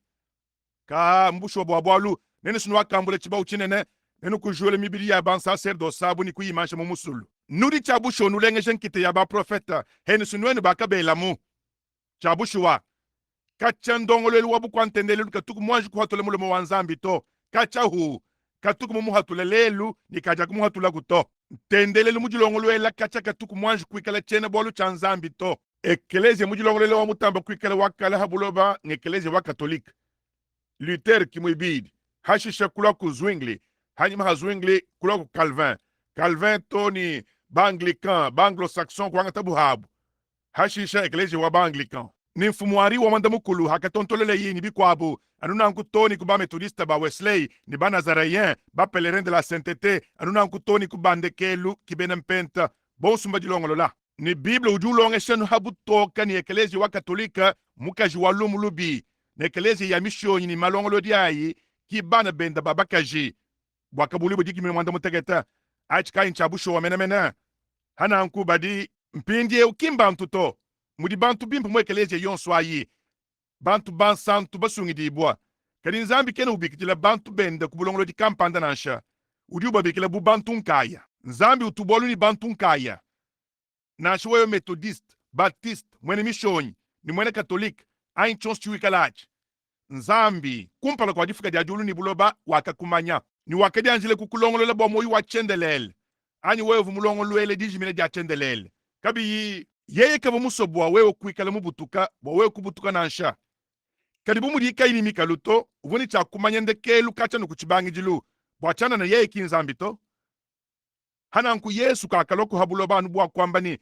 A: ka mbusho bwabwalu nenu sinu akambule chiba uchinene nenu kujuele mibiri ya ban sacerdoce sabu ni kuyimansha mu musulu nudi chabusho nulenge jenkite ya ba profeta henu sinu bakabela mu chabushuwa kacha ndongolelu wabu kwa ntendelelu katuku mwanji kuhatule mulemo wanzambi to kacha huu katuku mumuhatulelelu ni kaja kumuhatula kuto ntendelelu mujilongolwela kacha katuku mwanji kuikala chene bolu cha nzambi to ekelezia mujilongolelu wa mutamba kuikala wakala habuloba ngekelezia wa katolika Luther kimwibidi hashisha kula ku Zwingli hanyima ha Zwingli kula ku Calvin to ni Banglican Banglo-Saxon kwa ngatabu habu hashisha ekelezia wa Banglican ni mfumuari wa manda mukulu hakatontolele yini bikwabu anuna nkutoni kuba metodista ba Wesley ni ba Nazarayen ba pelerin de la sainteté anuna nkutoni kuba ndekelu kibene mpenta bonsumba dilongolola ni Bible ujulonge shenu habutoka ni ekelezi wa katolika mukaji wa lumulubi ni ekelezi ya mishoni ni malongolo diayi kibana benda babakaji bwakabulibo dikimi mwanda mutegeta achika inchabusho wa menemena hana nkubadi mpindie ukimba mtuto mudi bantu bimpa mu ekelezi yonso ayi bantu bansantu basungi ibwa kadi nzambi kene ubikitila bantu benda kubulongolo di kampanda nansha udi ubabikila bu bantu nkaya nzambi utubolu ni bantu nkaya nansha weyo metodiste baptiste mwene mishonyi ni mwene katolika ayi chonsi chiwikalachi nzambi kumpala kwa difika dia julu ni buloba wakakumanya ni wakadi anjile kukulongolola bwa moyi wa chendelele ani wewe vumulongo lwele dijimine diachendelele kabi yeye kava musobwa wewe kuikala mubutuka bwa wewe kubutuka nansha kadi bumudi kaini mikaluto uvuni cha kumanyende kelu kacha nukuchibangi jilu bwachana na yeye kinzambito hananku Yesu kakaloko habulo banu bwa kwamba ni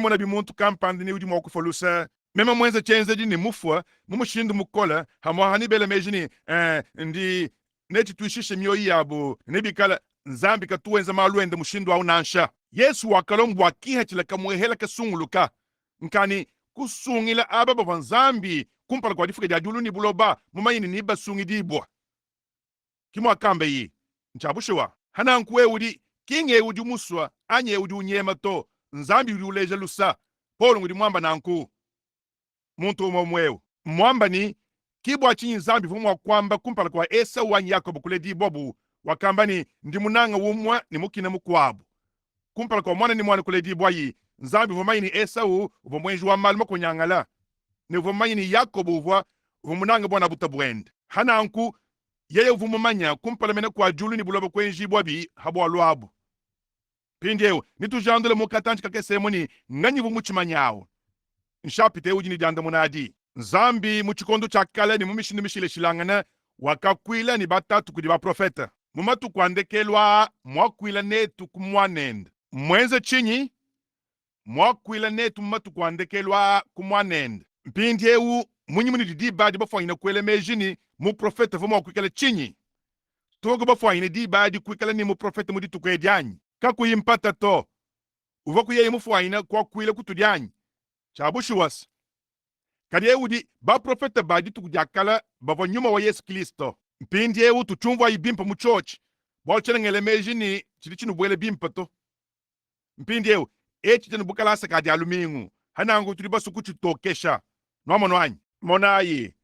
A: mona bimuntu kampandi ni udimo kufolusa mema mwenze chenze ni mufwa mumushindu mukola hamwa hanibele mejini ndi neti tuishishe mioyi yabo nibikala nzambi katuwenza malwende mushindu au nansha Yesu wakalombu wakiha chila kamwehela kasunguluka nkani kusungila ababa banzambi kumpala kwa difuka jajulu ni buloba mumayini ni basungi dibwa kimwa kambe yi nchabushiwa hananku udi kinge udi muswa anye udi unyema to nzambi udi uleja lusa polo ngudi mwamba nanku muntu umomweu mwamba ni kibwa chinyi nzambi vumwa kwamba kumpala kwa Esau wanyi Yakobo kule dibobu wakamba ndi munanga wumwa ni mukina mukwabu kumpala kwa mwana ni mwana kule dibwayi nzambi vumayini Esau vumwenji wa malmo kunyangala ni vumayini Yakobo vumunanga bwana butabwende hananku yeye vumumanya kumpala mena kwa julu ni bulobo kwenji bwabi habwa lwabu pindeu nitujandule mukatanchi kakesemoni nganyi vumuchimanyao nshapite ujini janda munadi nzambi muchikondo chakale ni mumishindu mishile shilangana wakakwila ni batatu kudi baprofeta mumatu kwandekelwa mwakwila netu kumwanenda mwenze chinyi mwakwila netu mumatu kwandekelwa kumwanenda mpindeu munyi muni dibadi bafwanyina kwele mejini mu profeta vuma kwikala chinyi togo bafwanyina dibadi kwikala ni mu profeta mudi tukwedyanyi kakuyimpata to uva kuyeye mufwanyina kwa kwila kutudyanyi chabushiwas kadi eudi ba profeta badi tukujakala bava nyuma wa Yesu Kristo mpindi eu tuchumva ibimpa mu church bolchana ngele mejini chili chinu bwele bimpa to mpindi eu chitenu bukala sakadi alumingu hanangu tuli basuku chitokesha nomo nwanyi monayi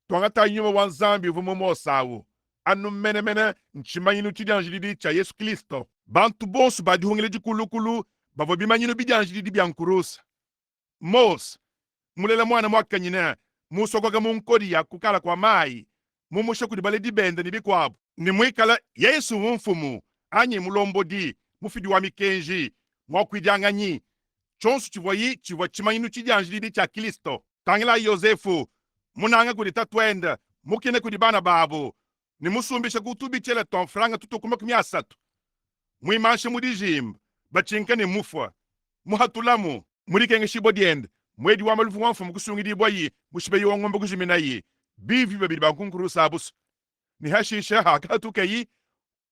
A: twangata nyuma wa nzambi vumomo sawu anu mene nchimanyinu chidanjilidi cha Yesu Kristo bantu bonsu badi hungile jikulukulu bavo bimanyinu bidanjilidi byankurusa mos mulela mwana mwakanyina musokoga munkodi ya kukala kwa mai mumushe kudi bale dibende ni bikwabo ni mwikala Yesu mfumu anyi mulombodi mufidi wa mikenji mwakwidanganyi chonsu chiva chimanyinu chidanjilidi cha Kristo tangila Yosefu munanga kudi tatwenda mukine kudi bana babu ni musumbisha kutubichele tonfranga tutokuma kumyasatu mwimanshe mudijimba bachinka ni mufwa muhatulamu murikenge shibodiende mwedi wa malufu wamfu mkusungidi bwayi mushibe yongombe kujiminayi bivi babiri bakunkuru sabus ni hashisha hakatukeyi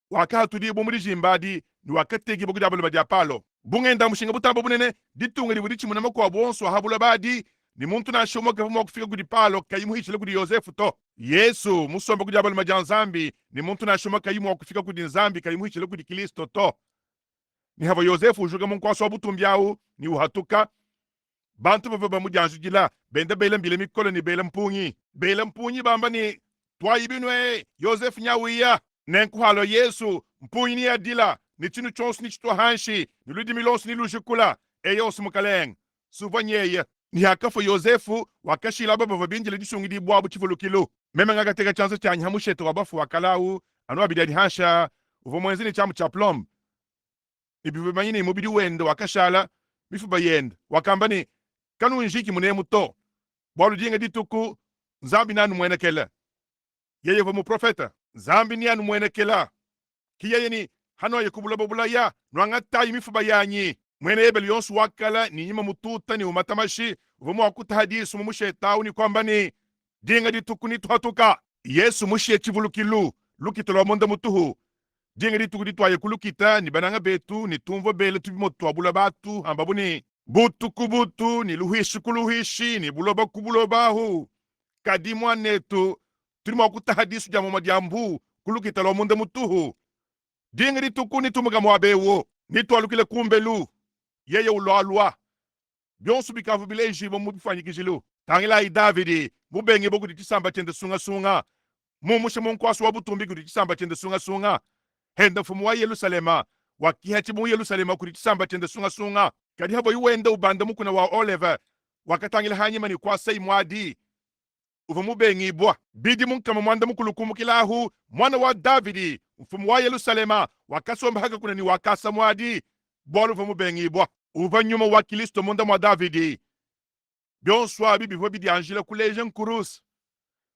A: wakatudi mudijimbadi ni wakategi bugudabulu badiapalo bungenda mushinga butambo bunene ditunga libudichi munama kwa bonso habula badi ni muntu na shomoka vumo kufika kudi palo kayimu hichile kudi Yosefu to Yesu musomba kudi abalo majanzambi ni muntu na shomoka kayimu kufika kudi nzambi kayimu hichile kudi Kristo to ni hava Yosefu ujuga munkwaso butumbyau ni uhatuka bantu bava mujanjugila bende bela mbile mikolo ni bela mpunyi bamba ni twayibinwe Yosefu nyawiya nenkuhalo Yesu mpunyi ni adila ni chinu chonsu ni chitwa hanshi ni ludi milonsu ni lujikula eyosu mukaleng suvanyeye ni hakafo Yosefu wakashila baba vabinjile disungidi bwabu chivulukilu meme ngagateka chanzo chanyi hamusheto wabafu wakalau anu abidadi hansha uvo mwenzini chamu cha plom ibibimanyini mubidi wendo wakashala mifuba yenda wakamba ni kanu njiki munemu to bwalu dinga dituku nzambi nanu mwenekela yeye vamu profeta nzambi ni anu mwenekela kiyeye ni hano ye kubula babula ya nwangata mifuba yanyi mwene ebel yonsu wakala ni nyima mututa ni umatamashi vamu wakuta hadisu mumushetau ni kwamba ni dinga dituku ni tuhatuka Yesu mushe chivulukilu lukitolo monda mutuhu dinga dituku ditwaye kulukita ni bananga betu ni tumvo bele tubimo twabula batu hambabu ni butu kubutu ni luhishi kuluhishi ni buloba kubulobahu kadimwa netu tulimo kuta hadisu jamu madiambu kulukita lo munde mutuhu dinga dituku ni tumuga mwabewo ni twalukile kumbelu yeye ulwalwa byonsu bikavu bileji bo mubifanyikijilu tangila Davidi mubenge boku ditisamba chende sunga mumushe munkwaso wabutumbi kudi tisamba chende sunga henda fumu wa Yerusalema wakihachi mu Yerusalema kudi tisamba chende sunga kadi habo yuwenda ubanda mukuna wa Oliver wakatangila hanyima ni kwa sei mwadi uva mubengi bwa bidi munkama mwanda mukulukumu kilahu mwana wa Davidi mfumu wa Yerusalema wakasomba haka kuna ni wakasa mwadi bolu fumu bengi bwa uvanyuma wa Kristo munda mwa Davidi byonswa bibi vo bidi angela kuleje nkurus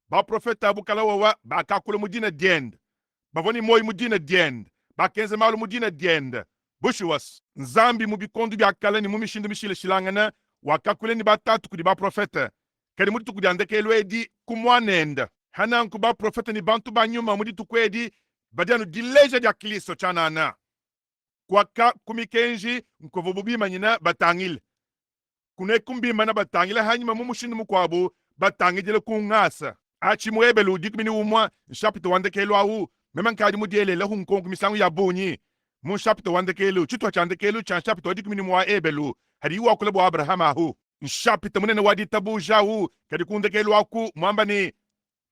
A: ba profeta bukala wa bakakule mudina diend bavoni moyi mudina diend bakenze malu mudina diend bushiwas nzambi mubikondu byakala ni mumishindu mishile shilangana wakakule ni batatu kudi ba profeta kadi mudi tukudi elwedi kumwanenda hananku ba profeta ni bantu banyuma mudi tukwedi badianu dileja dia Kristo chanana kwaka kumikenji nkovobubima nyina batangile kune kumbima na batangile hanyuma mumushindu mukwabu batangijele kungasa achi mwebelu dikmini umwa nshapito wandekelu au memankadi mudielele hunkonku misangu ya bunyi munshapito wandekelu chitwa chandekelu chanshapito dikmini mwa ebelu hadi wa kule bo Abraham ahu nshapito munene wadi tabuja hu kadi kundekelu aku mwamba ni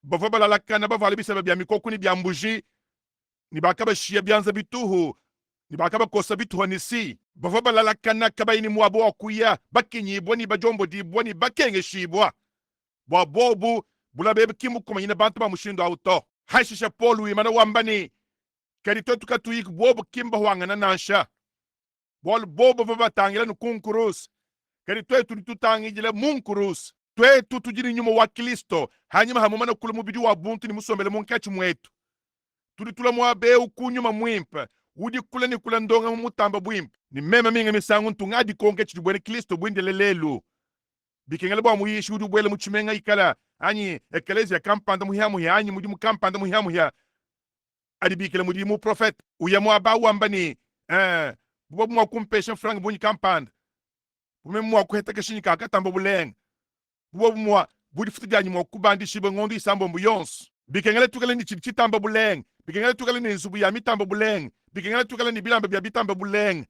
A: bavobala lakana bavali bisaba bya mikoku ni bya mbuji ni bakaba shia byanza bituhu ni bakaba kosa bituhu nisi bavobala lakana kabaini mwabo akuya bakinyibwa ni bajombo dibwa ni bakenge shibwa bwa bobu bula bebe kimu kuma yina bantu ba mushindo auto haishisha polu imana wambani kadi totu katuyik bobu kimba huangana nansha bol bobu vava tangila nukunkurus kadi totu tutangijile munkurus twetu tujini nyuma wa Kristo hanyuma hamumana kula mubidi wa buntu ni musombele munkachi mwetu tulitula mwabe ukunyuma mwimpa udi kula ni kula ndonga mutamba bwimpa ni mema minga misangu ntungadi konke chitubwene Kristo bwindele lelu bikengele bwa muyishi udi bwele muchimenga ikala anyi ekelezia kampanda muhiamu ya anyi mudi mukampanda muhiamu ya adi bikele mudi mu profet uya mwaba wambani bubo mwa kumpesha franga bunyi kampanda bume mwa kuheta kashini kakatamba buleng bubo mwa budi futujanyi mwa kubandi shiba ngondo isambo mbuyons bikengele tukale ni chitamba buleng bikengele tukale ni nsubu ya mitamba buleng bikengele tukale ni bilamba bya bitamba buleng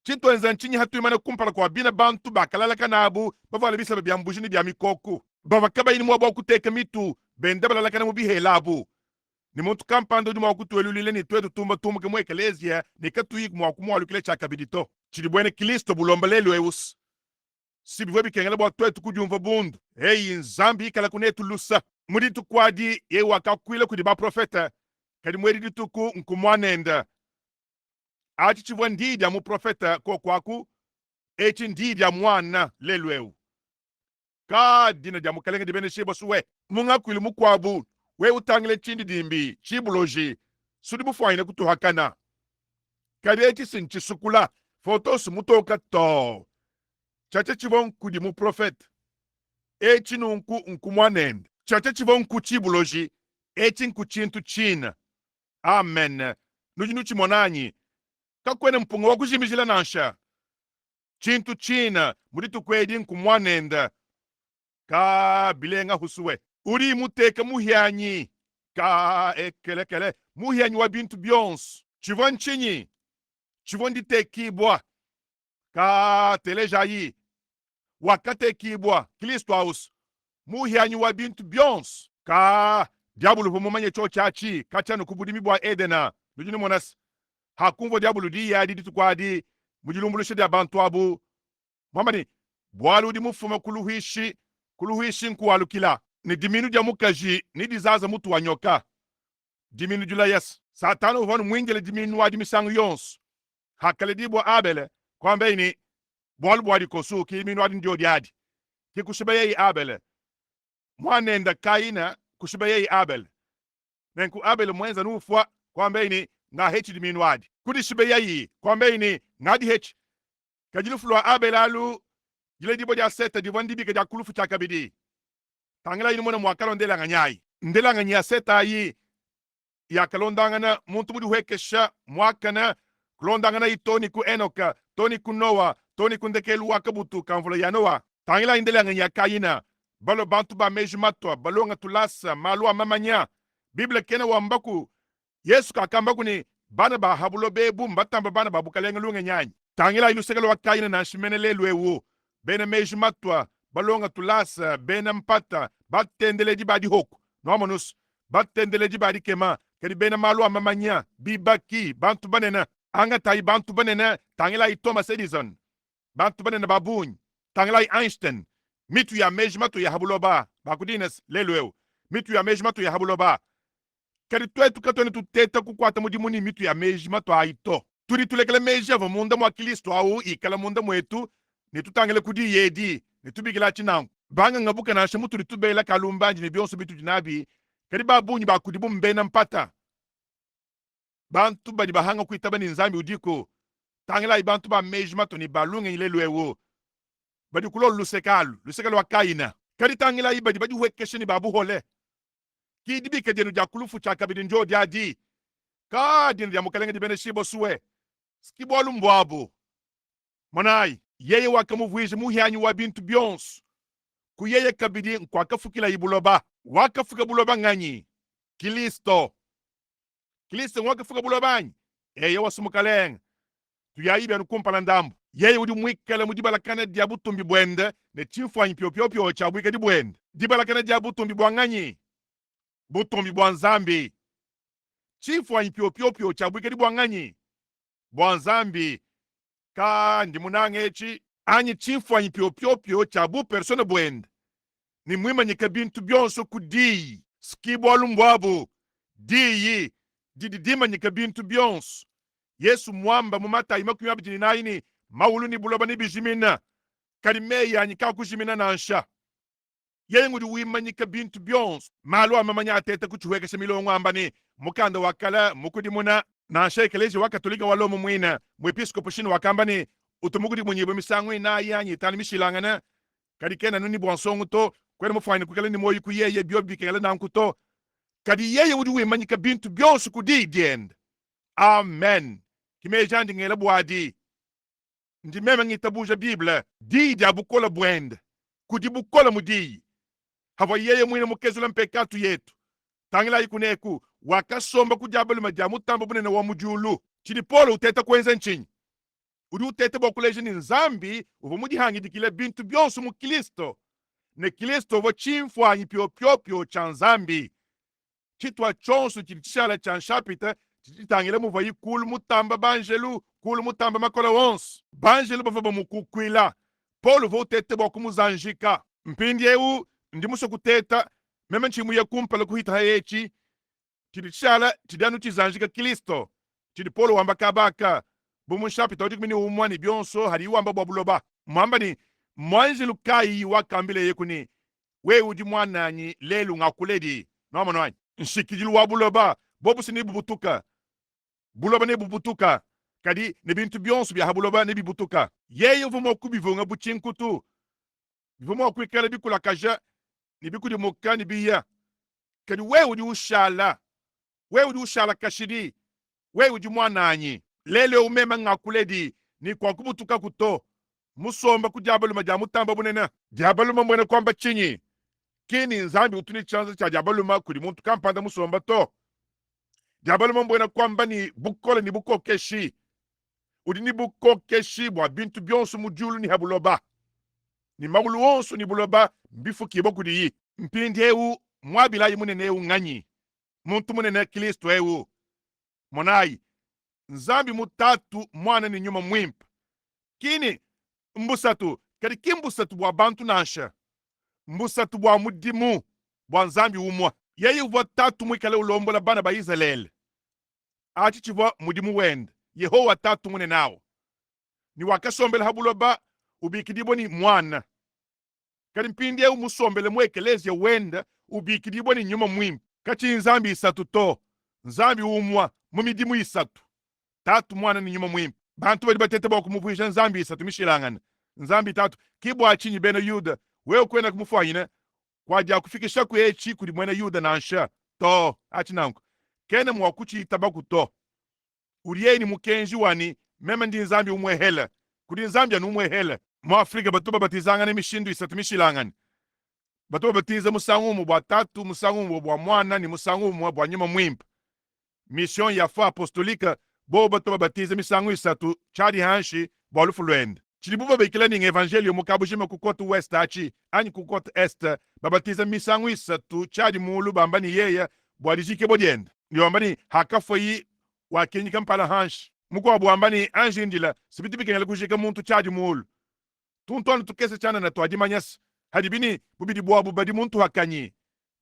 A: chinto enza nchinyi hatu imane kumpala kwa bina bantu bakalala kanabu bavala bisaba bya mbujini bya mikoku bavakaba ini mwabo kuteka mitu bendabala lakana mubihelabu ni muntu kampando di mwaku tuelulile ni twetu tumba tumke mwe ekelezia ni katuyik mwaku mwalu kile chakabidito chidi bwene Kristo bulomba lelu eus sibivwe bikengele bwa twetu kujumva bundu hey nzambi ikala kunetu lusa mudi tukwadi ye wakakwile kudi ba profeta kadi mweri dituku nkumwanenda achi chivwa ndidi ya mu profeta ko kwaku echi ndidi ya mwana lelu eu ka dina dia mukalenge di bene shibo suwe munga kwili mukwabu we utangile chindi dimbi chibuloji sudi bufwaine kutuhakana kadi echi sinchi sukula fotos mutoka to chache chivon kudi mu profet echi nunku nkumwanend chache chivon kuchibuloji echi nkuchintu china amen nujinu chimonanyi kakwene mpunga wakujimijila nansha chintu china muri tukwedi nkumwanenda ka bilenga husuwe uri muteka muhyanyi ka ekelekele muhyanyi wa bintu byons chivon chinyi chivon ditekibwa ka telejayi wakatekibwa Kristo aus muhyanyi wa bintu byons ka diabulu humumanye cho chachi kachano kubudimi bwa Edena nujini monas hakumvo diabulu di yadi ditukwadi mujilumbulishe dia bantu abu mamani bwalu di mufuma kuluhishi nkuwalukila ni diminu dia mukaji ni dizaza mutu wanyoka diminu jula yes satano uvanu mwingele diminu wadi misangu yons hakale di bwa Abele kwambe ini bwalu bwadi kosu ki diminu wadi ndio diadi ki kushiba yei Abele mwanenda kaina kushiba yei Abele nenku Abele mwenza nufwa kwambe ini nga hechi diminu wadi kudi shiba yei kwambe ini ngadi hechi kajilufulwa Abele alu jile dibo dia seta divandi bika dia kulufu chakabidi tangela ini mwana mwakalo ndela nganyai seta yi ya kalondangana muntu budi hwekesha mwakana kulondangana itoni ku Enoka toni ku Noa toni ku ndekelu wakabutu kamvula ya Noa tangela indela nganyai kayina balo bantu ba mejumatwa balonga tulasa malua mamanya Biblia kena wambaku Yesu kakambaku ni bana ba habulo bebu mbatamba bana ba bukalenga lunga nyanyi tangela ilu segalo wakayina na shimene lelu ewu bena mejumatwa balonga tulasa bena mpata batendele di badi hoku nomanus batendele di badi kema kedi bena malua mamanya bibaki bantu banena anga tai bantu banena tangela i Thomas Edison bantu banena babuny tangela i Einstein mitu ya mejumatu ya habuloba bakudines lelu ewu mitu ya mejumatu ya habuloba kadi twetu katone tuteta kukwata mudimu ni mitu ya meji mato aito turi tulekele meji ava munda mwa Kristo au ikala munda mwetu ni tutangele kudi yedi ni tubigila chinangu banga ngabuka na shamu turi tubela kalumbanji ni bionso bitu jinabi kadi babunyi bakudibu mbena mpata bantu badi bahanga kuitaba ni nzambi udiko tangela ibantu ba meji mato ni balunga ile lwewo badi kulo lusekalu wakaina kadi tangela ibadi badi wekeshe ni babu hole kidibi kedenu jakulufu chakabidi njo diadi kadin ya mukalenge di bene shibo suwe skibolu mbwabo manai yeye wakamuvuije muhyanyi wa bintu byons ku yeye kabidi nkwakafukila ibuloba wakafuka buloba nganyi Kristo wakafuka buloba nyi yeye wasumukalenge tuyaibe nukumpala ndambu yeye udi mwikala mudibalakana dia butumbi bwende ne chimfwanyi pyopyopyo cha bwika di bwende dibalakana dia butumbi bwanganyi butumbi bwa nzambi chimfwanyi pyopyopyo cha bwika di bwanganyi bwa nzambi kandi munangechi anyi chimfwanyi pyopyopyo cha bu persona bwende ni mwimanyika bintu byonso kudi skibwalu mbwabu diyi didimanyika bintu byonso Yesu mwamba mumata imakumi abijini naini maulu ni buloba ni bijimina kadi meya anyika kujimina nansha yeye ngudi wimanyika bintu byonso malu amamanya atete kuchuhekesha milongo ambani mukanda wakala mukudimuna nansha ekeleji wakatolika walomo mwina mwepiskopo shino wakambani utumukudi mwenyewe misangu ina yanyi tani mishilangana kadi kena nuni bwansongu to kwena mufwani kukele ni moyi ku yeye biobi kele nankuto kadi yeye ngudi wimanyika bintu byonso kudi diend amen kimejandi ngela bwadi ndi meme ngitabuja Biblia di dia bukola bwende kudi bukola mudi hava yeye mwina mukezula mpekatu yetu tangila ikuneku wakasomba kujabali majamu tamba bunene wa mujulu chidi polo uteta kwenza nchinyi udi uteta bokuleje ni nzambi uvo mudihangi dikile bintu byonso mu Kristo ne Kristo uvo chimfwanyi pyopyopyo cha nzambi chitwa chonso chidi chishala cha nshapita chitangile muva yikulu mutamba banjelu kulu mutamba makola wonso banjelu bava bamukukwila polo vo utete bokumuzanjika mpindi eu ndi muso kuteta meme nchimu ya kumpala kuhita hayechi chidi chishala chidanu chizanjika Kristo chidi polo wamba kabaka bumushapita udi kumini umwani byonso hari wamba bwabuloba mwamba ni mwanjelu kai wakambile yekuni we udi mwananyi lelu ngakuledi nomo wanyi nshikijilu wabuloba bobu sini bubutuka buloba ne bubutuka kadi ne bintu byonso bya habuloba ne bibutuka yeye vumo kubivunga buchinkutu vumo kwikala bikula kaja ni bikudi mukani biya kadi we udi ushala kashidi we udi mwananyi lele umema ngakuledi ni kwa kubutuka kuto musomba kujabalu majamu tamba bunena jabalu mwene kwamba chinyi kini nzambi utuni chanza cha jabalu makudi muntu kampanda musomba to jabalu mwene kwamba ni bukola ni buko keshi udi ni buko keshi bwa bintu byonso mujulu ni habuloba ni magulu wonso ni buloba mbifu kibo kudi yi mpindi eu mwabila yi munene eu nganyi muntu munene Kristo eu monai nzambi mutatu mwana ni nyuma mwimpa kini mbusatu kadi kimbusatu bwa bantu nansha mbusatu bwa mudimu bwa nzambi umwa yeye uva tatu mwikale ulombola bana ba Israeli achi chiva mudimu wenda Yehowa tatu mwene nawo ni wakasombele habuloba ubikidibo ni mwana kadi mpindi eu musombele mwekelezia wenda ubikidibo ni nyuma mwimpa kachi nzambi isatu to nzambi umwa mumidimu isatu tatu mwana ni nyuma mwimpa bantu bali batete bakumuvuisha nzambi isatu mishilangana nzambi tatu kibwa chinyi bena Yuda wewe kwenda kumufanyina kwaja kufikisha ku echi kuli mwena Yuda nansha to achinanko kene mwakuchi tabaku to uriyeni mukenji wani meme ndi nzambi umwehela kuli nzambi anu umwehela mu Afrika batu babatizanga ne mishindu isatu mishilangana batu babatiza musangumu bwa tatu musangumu bwa mwana ni musangumu bwa nyuma mwimpa mission ya fa apostolika bo bato babatiza misangu isatu chadi hanshi bwa lufu lwenda chili buba bekila ning evangelio mukabujima kukota west achi ani kukota est babatiza misangu isatu chadi mulu bamba ni yeya bwa lijike bodienda ni wambani hakafoyi wakenyi kampala hanshi muko bwambani anji ndila sibiti bikengela kujika muntu chadi mulu tuntwana tukese chana na twadimanyas hadibini bubidi bwa bubadi muntu hakanyi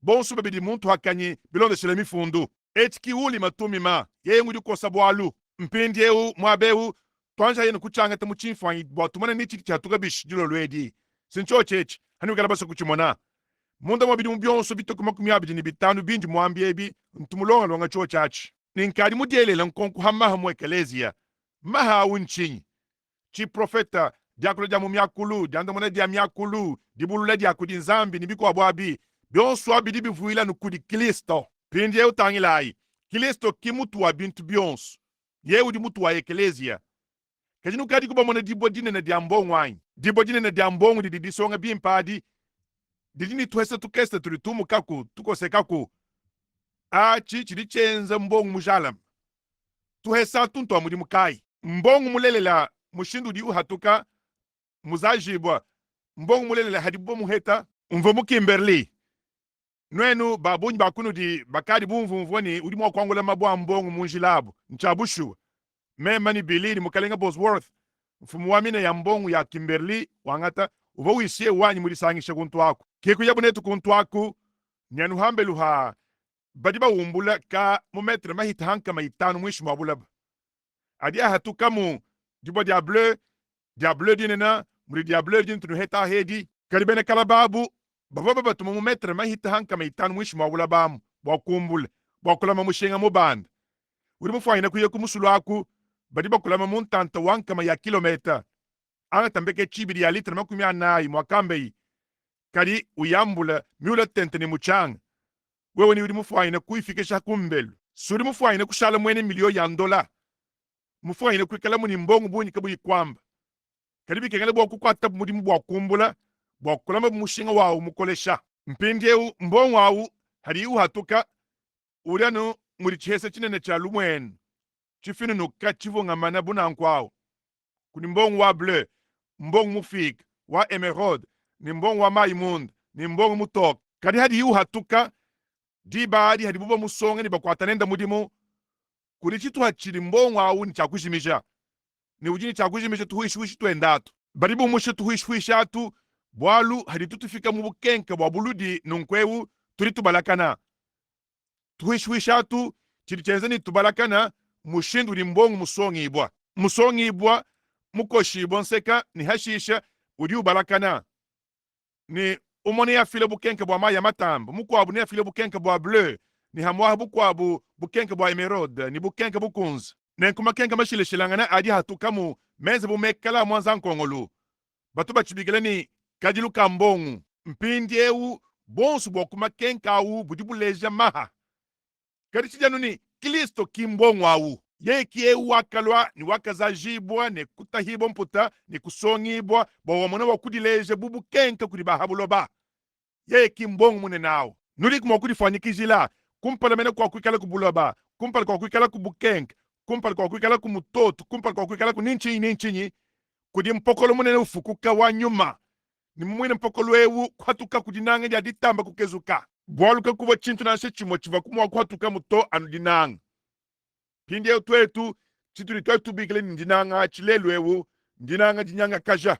A: bonsu babidi muntu hakanyi bilonde shile mifundu etiki uli matumima ye ngudi kosa bwalu mpindi eu mwabeu twanja yenu kuchanga tamu chimfanyi bwatumana ni chiki chatuka bish dilo lwedi sincho chechi hani ukala basa kuchimona munda mwabidi mubyonso bitoku makumi abidi ni bitanu binji mwambiebi ntumulonga longa cho chachi ninkadi mudielela nkonku hamaha mu ekelezia maha unchinyi chi profeta diakulo dia mu myakulu diandomona dia myakulu dibulule dia kudi nzambi nibiko abwabi byonso abidi bivuila nukudi Kristo pindi eu tangilai Kristo kimutu wa bintu byonso yeu di mutu wa ekelezia kajinu kadi kuba mona dibo dinene dia mbongo anyi dibo dinene dia mbongo di disonga bimpadi didini tuhese tukeste tulitumu kaku tukose kaku achi chidi chenza mbongo mujalam tuhesa tuntu amudi mukai mbongo mulelela mushindu di uhatuka muzajibwa mbongo mulelela hadibo muheta umvo mukimberli nwenu babunyi bakunu di bakadi bumvumvoni udi mwakwangula mabwa mbongo munjilabu nchabushu mema ni bilili mukalenga Bosworth mfumu wamine ya mbongo ya Kimberley wangata uva wisie wanyi mulisangisha kuntu aku kiku yabunetu kuntu aku nyanu hambeluha badiba umbula ka mumetre mahita hanka maitanu mwishu mwabulaba adia hatuka mu dibo diable dinena muri diable din tunu heta hedi karibene kalababu baba batuma mumetre mahita hanka maitanu mwishu mwabulaba bwakumbula bwakulama mushenga mubanda uri mufahina kuye kumusulu aku badiba kulama muntanta wankama ya kilometa anga tambeke chibiri ya litra makumi anayi mwakambei kadi uyambula miula tente ni muchanga wewe ni uri mufahina kuifikisha kumbelu suri mufahina kushala mwene milio ya $, mufahina kuikala muni mbongo bunyi kabu ikwamba kadi bikengele bwa kukwata mudimu bwa kumbula bwa kulama mushinga wawu mukolesha mpindie mbongo wawu hadi uhatuka urianu muri chihese chinene cha lumwenu chifinu nuka chivungamana bunankwao kuni mbongo wa bleu mbongo mufika wa emerald ni mbongo wa maimund ni mbongo mutok kadi hadi uhatuka di baadi hadi buba musonga ni bakwatanenda mudimu kuri chitu hachiri mbongo au ni chakushimisha ni ujini chakushimisha tuhuishwishi tuendatu baribu mushe tuhuishwisha atu bwalu hadi tutufika mubukenke bwa buludi nunkwewu turi tubalakana tuhuishwisha atu chiri chenzeni tubalakana mushindu ni mbongo musongi ibwa mukoshi bonseka ni hashisha udi ubalakana ni umone ya file bukenke bwa maya matambo mukwabu ni ya file bukenke bwa bleu ni hamwa bukwabu bukenke bwa emerald ni bukenke bukunzi nenkuma kenke mashile shilangana adi hatuka mu meze bumekala mwanza nkongolu batu bachibigele ni kajilu kambongu mpindi eu bonsu bwa kuma kenke au budibuleja maha kadi chijanu ni Kristo kimbongo au yeki eu wakalwa ni wakazajibwa ne kutahibwa mputa ni kusongibwa bawamona wakudileje bubu kenke kudi bahabuloba yeki mbongo mune nao nuri kuma kudifanyikizila kumpala mene kwa kwikala kubuloba kumpala kwa kwikala kubukenke kumpala kwa kwikala kumutoto kumpala kwa kwikala kuninchi kudi mpokolo mune ufukuka wa nyuma ni mwine mpokolo ewu kwatuka kudinanga ya ditamba kukezuka bwaluka kuba chintu na se chimo chiva kumwa kwatuka muto anudinanga pindi eu twetu chituri twetu bigele ndinanga chilelu ewu ndinanga jinyanga kaja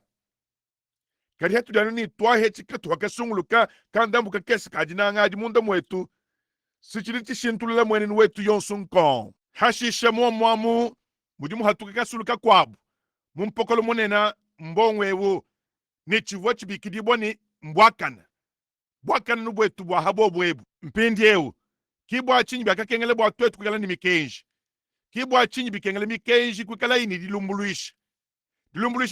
A: kadi hetu danu ni twa heti katu wakasunguluka kandambu kakesi kadinanga adimunda mwetu sichiri tishintulula mwene wetu yonsunkon hashisha mwamu mudimu hatuka kasuluka kwabu mumpokolo munena mbongo ewu ni chivuwa chibikidibwa ni mbwakana nubwetu bwa habo bwebu mpindi ewu kibwa chinyi byakakengele bwa twetu kukala ni mikenji kibwa chinyi bikengele mikenji kukala ini dilumbuluisha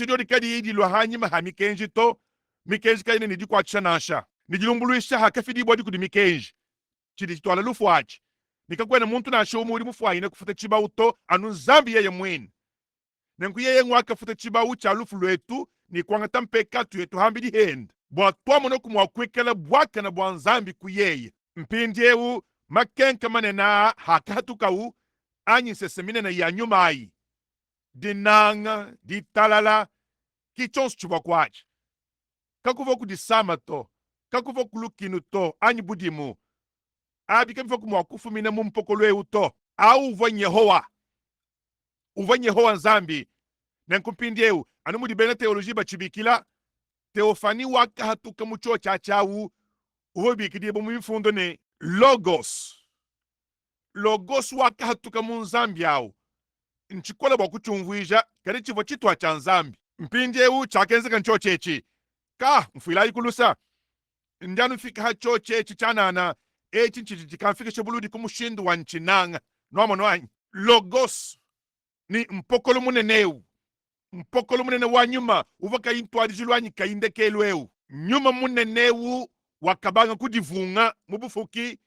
A: dio dikadi idilwa hanyima ha mikenji to mikenji kaine ni dikwatisha nasha ni dilumbuluisha hakafidi bwa dikudi mikenji chidi twala lufu achi nikakwena muntu nasha umuri mufuaine kufuta chiba uto anu zambi yeye mwini nenkuyeye ngwaka futa chiba ucha lufu lwetu ni kwanga tampeka tuyetu hambidi henda bwa twamono kumwakwikala bwakana bwa nzambi kuyeye mpindi ewu makenka manena hakatukau anyi sesemine na ya nyumayi dinanga ditalala kichonsu chubwa kwachi kakuva kudisama to kakuva kulukinu to anyi budimu abikabiva kumwakufumina mumpokolo ewu to au uva nyehowa nzambi nenkumpindi ewu anu mudibene teoloji bachibikila teofani waka hatuka mucho chachawu uvo bikidi bo mwifundo ne logos logos waka hatuka mu nzambi yawo nchikola bwakuchumvwija kali chivo chitwa cha nzambi mpindi ewu chakenzeka ncho chechi ka mfuila ikulusa ndianu fika hacho chechi chanana echi nchichi chikamfika shebuludi kumushindu wa nchinanga nomo noanyi logos ni mpokolo muneneu mpokolo munene wa nyuma uva kaintwadijilwanyi kaindekelweu nyuma muneneu wakabanga kudivunga mubufuki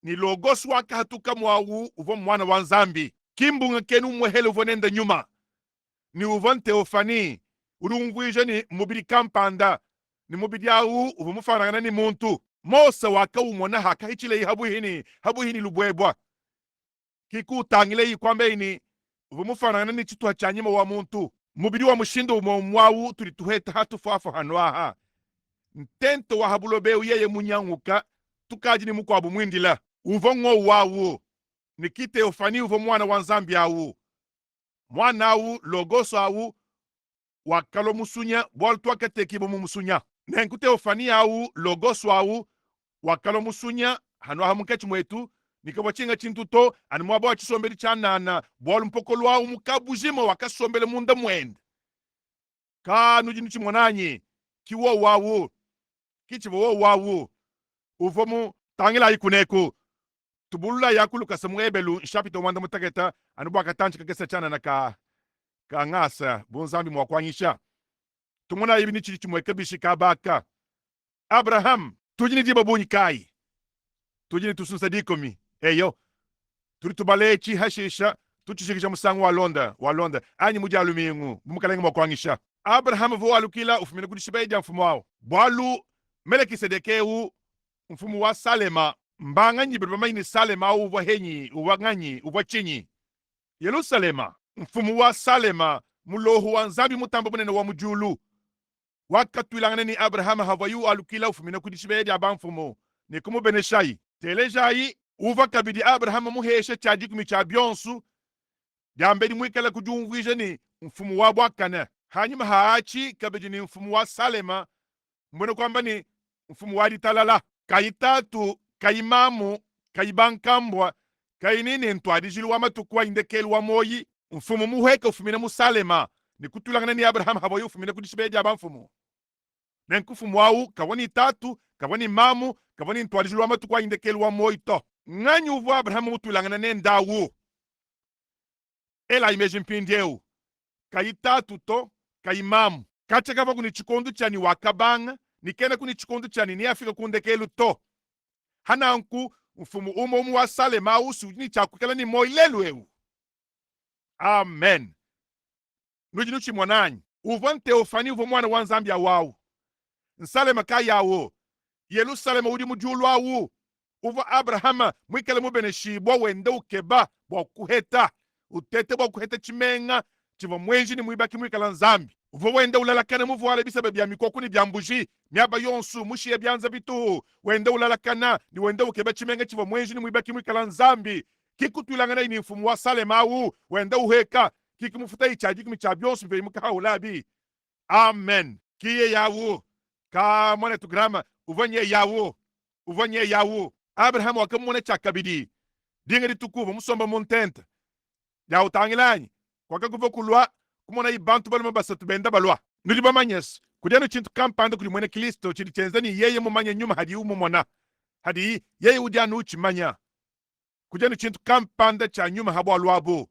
A: ni logos waka hatuka mwawu uva mwana wa nzambi kimbunga kenu mwehele uvonenda nyuma ni uvon teofani urungwija ni mubiri kampanda ni mubiri yawu uva mufanangana ni muntu mose waka umona haka hichile habuhini lubwebwa kikutangile ikwambe ini uva mufanangana ni chitwa cha nyuma wa muntu mubiri wa mushindo umomwawu tuli tuheta hatufafa hanwaha ntento wa habulobeu yeye munyanguka tukaji ni mukwabu mwindila uva ng'o wawu nikite ufani uva mwana wa nzambi awu mwana awu logoso awu wakalo musunya bol twakatekibo mu musunya nenkute ufani awu logoso awu wakalo musunya hano hamukechi mwetu nikabo chinga chintuto ani mwabo wa chisombeli chanana bol mpokolo awu mukabujimo wakasombele munda mwende kanu jinu chimonanyi kiwo wawu kichivo wo wawu uva mu tangila ikuneku tubulula yakulu kasamwebelu nshapito wanda mutaketa anubwa katanchi kakesa chana na ka ngasa bunzambi mwakwanyisha tumuna ibi ni chichi mwekabishi kabaka Abraham tujini diba bunyi kai tujini tusunsa dikomi eyo turi tubalechi hashisha tuchishikisha musangu wa londa anyi mujalu mingu bumukalenga mwakwanyisha Abraham vo alukila ufumina kudishibeja mfumu wao bwalu Melekisedekeu mfumu wa Salema mbanga nyibiri bamaini Salema uva henyi uva ng'anyi uva chinyi Yerusalema mfumu wa Salema mulohu wa nzambi mutambo munene wa mujulu wakatwilangane ni Abrahama havayu alukila ufumina kudishibedi aba mfumu ni kumubeneshai telejayi uva kabidi Abrahama muheshe chadikumi cha byonsu dyambedi mwikala kujumvwije ni mfumu wa bwakana hanyuma haachi kabidi ni mfumu wa Salema mbona kwamba ni mfumu wa ditalala kayitatu kayimamu kayibankambwa kayinini ntwadijili wa matuku wa indekelu wa moyi mfumu muheka ufumine musalema nikutulangana ni Abraham haboyi ufumine kudishibeji aba mfumu nenkufumu wawu kawani tatu kawani mamu kawani ntwadijili wa matuku wa indekelu wa moyi to ng'anyi uvu Abraham mutulangana ne ndawu ela imeji mpindieu kayitatu to kayimamu kache kava kuni chikondu chani wakabanga nikena kuni chikondu chani ni afika kundekelu to hananku mfumu umu wa Salema usu ni chakukela ni moilelu eu amen nujinu chimwananyi uvante ufani uvo mwana wa nzambi awawu nsalema kayawo Yerusalema udi mujulu awu uvo Abrahama mwikele mubene shibwa wende ukeba bwa kuheta utete bwa kuheta chimenga chivo mwenji ni mwibaki mwikala nzambi uvo wende ulalakana muvu wale bisabe bya mikoku ni bya mbuji myaba yonsu mushiye byanza bitu wende ulalakana ni wende ukeba chimenga chivo mwenji ni mwibaki mwikala nzambi kikutwilangana ini mfumu wa Salema awu wende uheka kikimufuta ichaji kimi cha byonsu mbere muka ulabi amen kiye yawu ka mwana tugrama uvanye yawu Abraham wakamuna chakabidi dingeri tukuva musomba montente ya utangilanyi kwakakuva kulwa kumona ibantu balima basatu benda balwa nuli bamanyes kudyano chintu kampanda kuli mwene Kristo chili chenzani yeye mumanya nyuma hadi umumona hadi yeye udyanu uchimanya kudyano chintu kampanda cha nyuma habo alwabo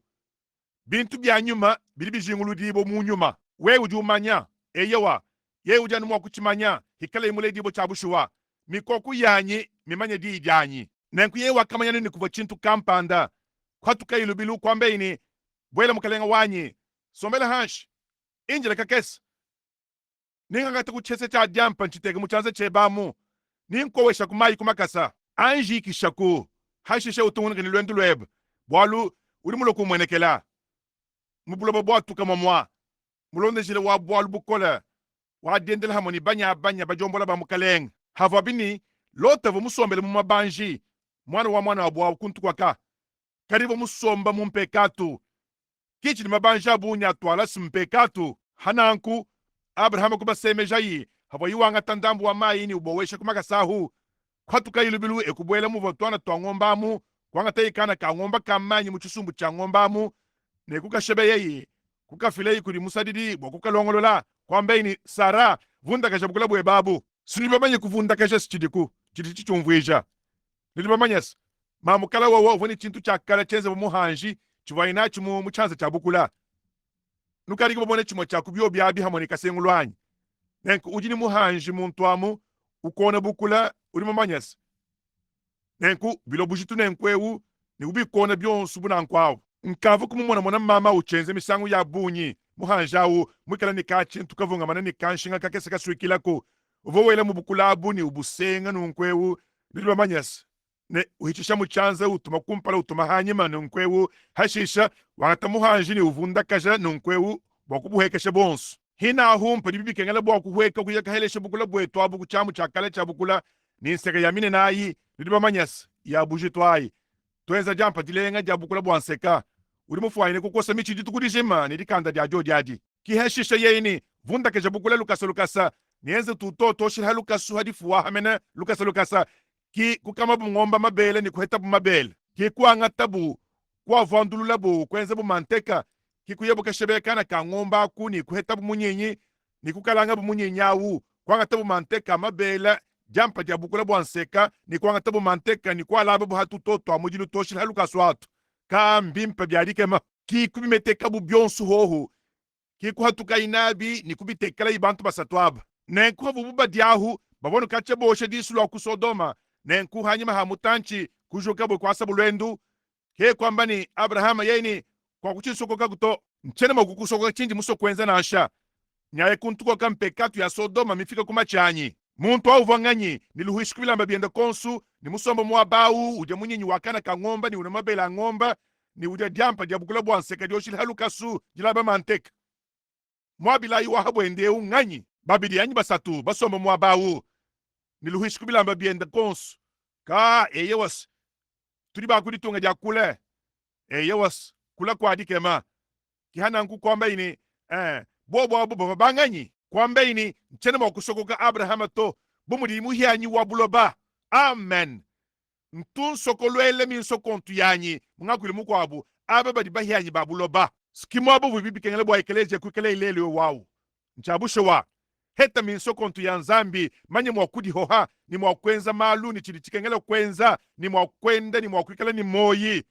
A: bintu bya nyuma bili bijingulu dibo mu nyuma we ujumanya eyewa yeye udyanu mwa kuchimanya hikala imule dibo cha bushuwa mikoku yanyi mimanya di janyi nenku yeye wakamanya ni kuva chintu kampanda kwatuka ilubilu kwambe ini bwela mukalenga wanyi sombela hanshi injila kakesi ningangata kuchese cha dyampa nchiteke muchanze chebamu ninkowesha kumayi kumakasa anjikishaku hashisha utungunike ni lwendu lweba bwalu uli mulo kumwenekela mubulobo bwatuka momwa mulondejile wa bwalu bukola wadendela hamoni banya bajombola bamukalenga hava bini lotevo musombele mumabanji mwana wa bwawu kuntu kwaka karivo musomba mumpekatu kichi ni mabanja bunya atwala simpekatu hananku Abraham kubasemejayi hava yiwanga tandambu wa mayi ni ubowesha kumakasahu kwatuka ilubilu ekubwela muvo twana twang'ombamu kwanga taikana ka ngomba kamanyi muchisumbu cha ngombamu ne kukashebe yeyi kukafile kuri musadidi bo kukalongolola kwamba ini Sara vunda kasha bukula bwe babu sinibamanye kuvunda kasha sichidiku chiti chichumvwisha nilibamanyes mamukala wowo voni chintu chakala chenze muhanji chivaina chimu muchanza cha bukula nukari kubone chimo cha kubyo byabi hamoni kasengulwanyi nenku ujini muhanji muntu amu ukona bukula uri mamanyes nenku bilo bushitu nenkwewu ni ubikona byonsu bunankwawo nkavu kumumona mona mama uchenze misangu ya bunyi muhanjawu mwikala nikachi tukavunga mana nikanshinga kakese kaswikilako uvowela mubukulabu ni ubusenga nunkwewu nilibamanyes ne uhichisha muchanza utuma kumpala utuma hanyima nunkwewu hashisha wangata muhanji ni uvunda kasha nunkwewu bokubuhekeshe bonsu hina humpa dibibikengela bokuhweka kuyakaheleshe bukula bwetu abu kuchamu chakale cha bukula ni nseke yamine nayi nilibamanyes ya bujitwayi twenza jampa dilenga ja bukula bwanseka uri mufuaine kukosa michi ditukudishima ni dikanda dia jodiadi kiheshisha yeini vunda keja bukula lukasa nienze tuto toshira lukasu hadi fuwa hamena lukasa ki kukama bungomba mabele ni kuheta mabele ki kuanga tabu kwa vandulula bu kwenze bu manteka ki kuyebu kashebekana ka ngomba ku ni kuheta bumunyenyi ni kukalanga bumunyenyawu kwanga tabu manteka mabele jampa dia bukula bwanseka ni kwanga tabu manteka ni kwa laba bu hatu toto amujilu toshira lukasu hatu ka mbimpa byarikema ki kubimeteka bu byonsu hoho ki kuhatuka inabi ni kubitekela ibantu basatwaba nenku havububa diahu babonu kache boshe disulu kusodoma nenku hanyima hamutanchi kujoka bwe kwasa bulwendu ke kwamba ni Abrahama yeni kwa kuchisokoka kuto nchene makukusokoka chinji muso kwenza nasha nyaye kuntuko kampekatu ya Sodoma mifika kumachanyi muntu au vanganyi niluhishikubila mabienda konsu ni musombo mwabau uje munyinyi wakana ka ngomba ni unamabela ngomba ni uje diampa dia bukula bwanseka dioshili halukasu jilaba manteka mwabila iwa habwende unganyi babidi yanyi basatu basombo mwabau niluhishikubila mabienda konsu ka eyewas turi bakuritunga dia kule eyewas kula kwa dikema kihana nku kwamba ini bobo banganyi kwamba ini nchene makusokoka Abrahama to bumudi muhianyi wabuloba amen ntun sokolwele min sokontu yanyi mungakuli mukwabu ababadi bahianyi babuloba skimo abu bibikengele bwa ekeleje kukele ilele wawu nchabushewa heta min sokontu ya nzambi manye mwakudi hoha ni mwakwenza malu ni chili chikengele kwenza ni mwakwenda ni mwakwikala ni moyi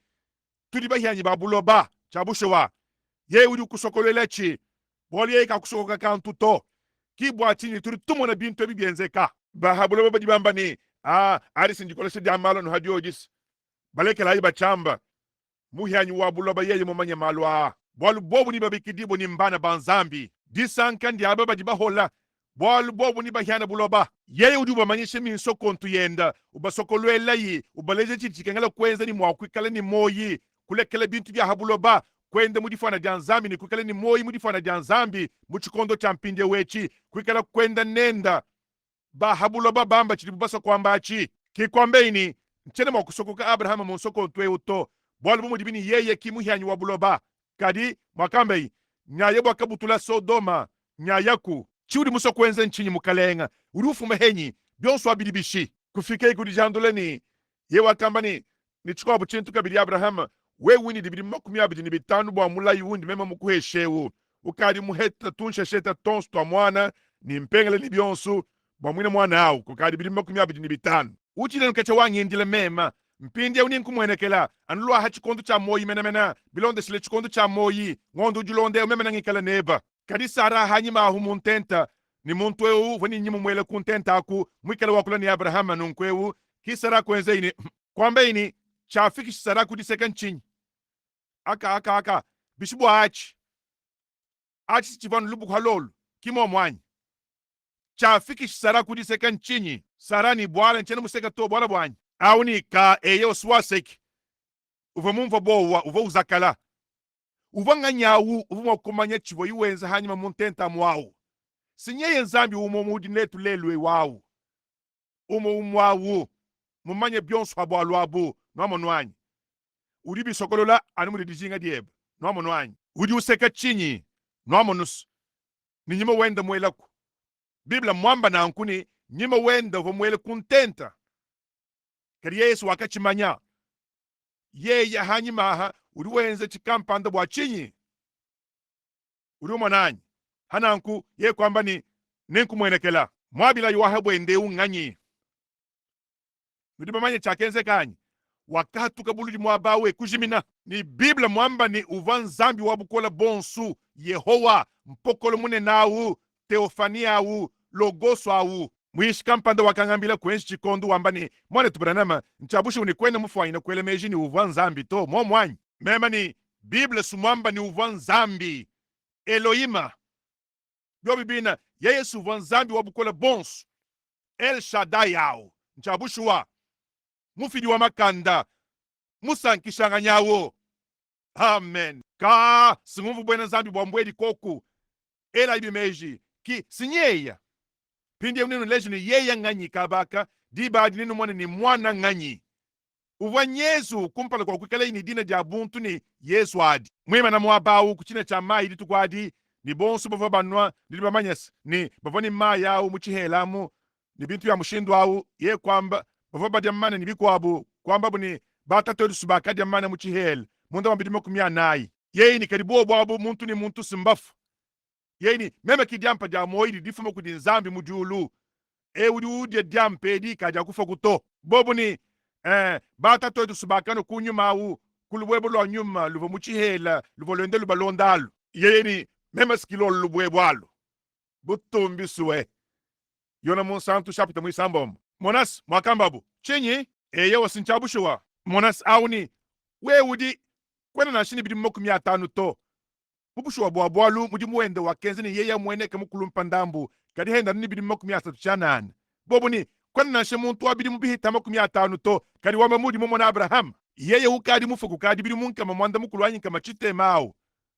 A: tudi bahianyi babuloba chabushewa ye udi kusokolwelechi boli ye ka kusokoka kantu to kibwa chini turi tumona bintu bibyenzeka bahabuloba badibamba ni arisi njikolese diamalo no hadiojis balekela iba chamba muhyanyi wabuloba yeye momanya malwa bolu bobu ni babikidibo ni mbana banzambi disanka ndi ababa dibahola bolu bobu ni bahyana buloba yeye udi bamanyishe minso kontu yenda ubasokolwela yi ubaleje chichikengela kwenza ni mwakwikala ni moyi kulekela bintu bya habuloba kwende mudifana dia nzambi ni kwikala ni moyi mudifana dia nzambi muchikondo cha mpinde wechi kwikala kwenda nenda bahabuloba bamba chili bubasa kwambachi kikwambeini nchene mwakusokoka Abrahama monsoko ntwe uto bwalu bumudibini yeye kimuhyanyi wabuloba kadi mwakambei nyaye bwakabutula Sodoma nyayaku chiudi muso kwenze nchinyi mukalenga urufume henyi byonso abiribishi kufike kudijandoleni ye wakambani ni chikobu chintu kabiri Abrahama we wini dibiri makumi abiri ni bitanu bwa mulayi wundi mema mukuheshewu ukadi muheta tunshesheta tonsu twa mwana ni mpengele ni byonsu bwa mwine mwana au kukadi biri makumi abiri ni bitanu uchile nkacha wangindile mema mpindi yauni nkumwenekela anulwa ha chikondo cha moyi menamena bilonde sile chikondo cha moyi ngondo julonde umemena ngikala neba kadi Sara hanyi mahu muntenta ni muntu eu vani nyimu mwele kuntenta aku mwikala wakula ni Abrahama nunkwewu ki Sara kwenze ini kwambe ini chafiki Sara kudiseka nchinyi aka bishibu achi chivanu lubu kwa lolu kimo mwanyi chafiki Sara kudiseka nchinyi Sara ni bwala nchene museka to bwala bwanyi auni ka eye oswaseki uva mumva bowa uva uzakala uva nganyawu uva mwakumanya chivo iwenza hanyuma muntenta mwawu sinyeye nzambi umo mudi netu lelwe wawu umo umwawu mumanye byonso habwalwabu nwamo nwanyi udi bisokolola anu mudi dijinga dieba nwamo nwanyi udi useka chinyi nwamo nus ni nyima wenda mwelaku Biblia mwamba na ankuni nyima wenda uva mwele kuntenta kari Yesu wakachimanya yeye hanyimaha uri wenze chikampanda bwa chinyi uri umonanyi hananku ye kwamba ni ninkumwenekela mwabila yuwahe bwende ung'anyi nudibamanye chakenze kanyi wakati kabuludi mwabawe kujimina ni biblia mwamba ni uva nzambi wabukola bonsu yehowa mpokolo mune nawu teofania awu logoso awu mwishikampanda wakangambila kwenshi chikondu wamba ni mwane tubranama nchabushi unikwene mufwaina kwele meji ni uva nzambi to momwanyi mema ni biblia sumwamba ni uva nzambi elohima byobibina yeyesu uva nzambi wabukola bonsu el shaddai awu nchabushuwa mufidi wa makanda musankishanga nyawo amen ka singumvu bwena nzambi bwa mbwedi koku ela ibimeji ki sinyeya pindi ninu leji ni yeya ng'anyi kabaka dibadi ninu mwana ni mwana ng'anyi uva nyesu kumpala kwa kwikala ini dina dia buntu ni yesu adi mwima na mwabawu kuchina cha mai ditu kwadi ni bonsu bava banwa ni bamanyas ni bava ni mai yawu muchihelamu ni bintu ya mushindu awu ye kwamba bava badia mmane ni bikwabu kwamba buni batatodu subakadia mmane muchihela munda wambidimo kumya nai yei ni karibu bwabu muntu ni muntu simbafu yei ni meme kidiampa dia moidi difuma kudi nzambi mujulu udi udye diampe di kaja kufa kuto bobu ni batatodu subakano kunyuma awu kulubwebo lwa nyuma luvo muchihela luvo lwende lubalondalu yei ni meme skilo lubwebo alu butumbi suwe yona monsantu shapita mwisambombo monas mwakambabu chinyi eye wasinchabushuwa monas auni weudi kwena nashini bidi mmoku 500 to mubushuwa bwabwalu mudi muwende wakenzi ni yeye mweneke mukulumpa ndambu kadi henda ni bidi mmoku 300 chanana bobu ni kwena nashe muntu wabidi mubihita mmoku 500 to kadi wamba mudi momona Abraham yeye ukadi mufuku kadi bidi munkama mwanda mukulwanyi kama chitemao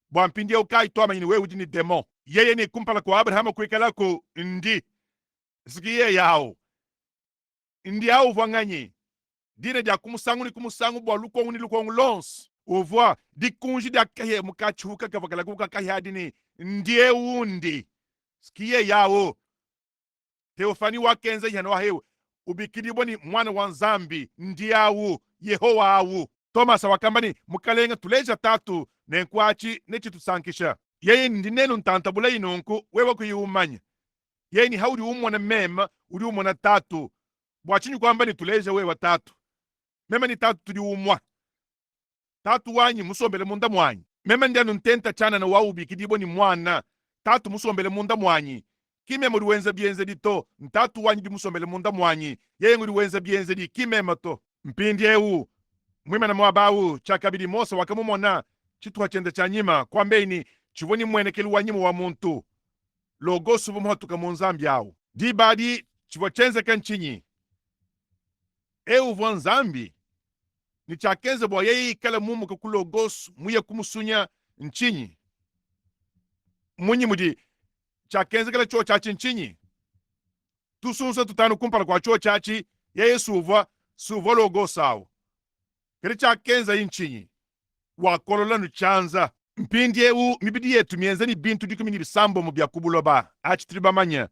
A: bwampindie ukai toama yini weudi ni demo yeye ni kumpala kwa Abraham kuikalako ndi sikiye yao ndi au vanganye dine dia kumusangu ni kumusangu bwa lukongu ni lukongu lons ovwa dikunji dia kahe mukachuka kavakala kuka kahadi ni ndie undi sikiye yao teofani wakenze yana wahewe ubikidibwa ni mwana wa nzambi ndiawu yehowa awu Thomas wakambani mukalenga tuleja tatu nenkwachi nechitusankisha yeye ndi nenu ntantabula inonku wewe kuyumanya yeye ni haudi umwana mema uri umwana tatu bwachinyi kwamba ni tuleja wewe tatu mema ni tatu tuli umwa tatu wanyi musombele munda mwanyi mema ndianu ntenta chana na waubi kidibwa ni mwana tatu musombele munda mwanyi kime muri wenza bienze dito ntatu wanyi di musombele munda mwanyi yeye nguri wenza bienze di kime mato mpindi ewu mwima na mwabawu chakabidi mosa wakamumona chitu hachende chanyima kwambeini chivoni mwenekeli wanyima wa muntu logosu bumuhatuka munzambi yawu dibadi chivochenze kanchinyi eu vo nzambi ni chakenze bwa yeye ikala mumu kakulogosu muye kumusunya nchinyi munyi mudi chakenze kala chuo chachi nchinyi tusunsa tutanu kumpala kwa chuo chachi yeye suva logosu awu kali chakenze inchinyi wakolola nuchanza mpindi eu mibidi yetu mienze ni bintu dikumi ni bisambo mu byakubuloba achitibamanya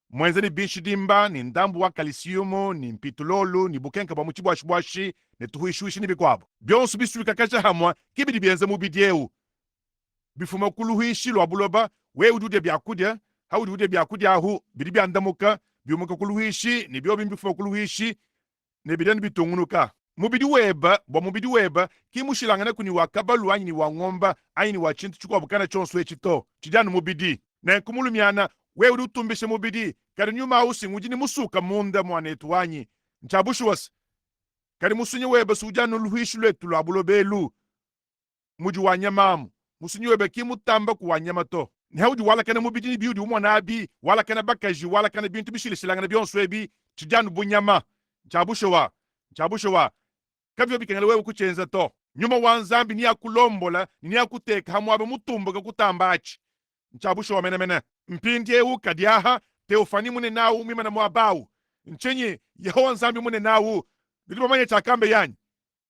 A: mwenze ni binshidimba ni ndambu wa kalisiumu ni mpitulolu ni bukenka bwa muchibwashibwashi ni tuhuishuishi ni bikwabo byonsu bisubikakacha hamwa kibidi bienze mu bidiewu bifuma kuluhishi lwa buloba wewe udude byakudya hawudi ude byakudya ahu bidi byandamuka byumuka kuluhishi ni byo bifuma kuluhishi ni bidani bitungunuka mubidi weba kimushilangana kuni wakabalu anyi ni wangomba anyi ni wachintu chukwa bukana chonsu echito chidanu mubidi na kumulumiana wewe utumbishe mubidi kari nyuma ausi ngujini musuka munda mwanetu wanyi nchabushu wasi kari musunye weba sujanu luhishu letu lwabulobelu muji wanyamamu musunye weba kimutamba ku wanyamato ni hawudi wala kana mubidi ni biudi umwana abi wala kana bakaji wala kana bintu bishilishilangana byonsu ebi chidanu bunyama nchabushu wa kabyo bikengele wewe kuchenza to nyuma wa nzambi ni yakulombola ni yakuteka hamwabe mutumbuka kutambachi nchabusho wamenemene mpindi ewu kadiaha teofani mune nawu mima na mwabawu nchenye yehowa nzambi mune nawu bidibamanye chakambe yanyi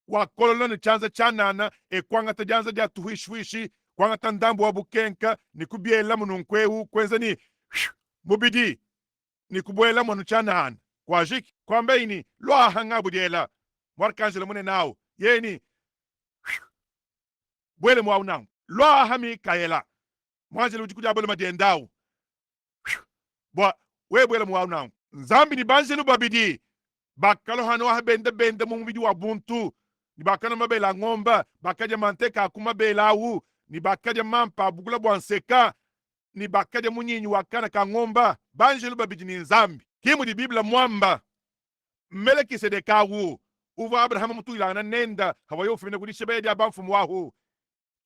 A: wakolola ni chanza chanana kwangata janza dia tuhuishwishi kwangata ndambu wa bukenka ni kubiela mununkweu kwenza ni mubidi ni kubwela munu chanana kwa jiki kwambe ini loa hangabu diela mwarkanjela mune nawu yeni bwele mwa nang lo hami kayela mwanze luji kuja bole madendao bwa we bwele mwa nang nzambi ni banjelu babidi bakalo hano ha bende mu bidi wa buntu ni bakana mabela ngomba bakaja manteka akuma belawu ni bakaja mampa bugula bwanseka ni bakaja munyinyi wakana ka ngomba banjelu babidi ni nzambi kimu di biblia mwamba meleki sedekawu uva abrahamu mutu ilana nenda hawayo fina kudi shebedi abamfumu wahu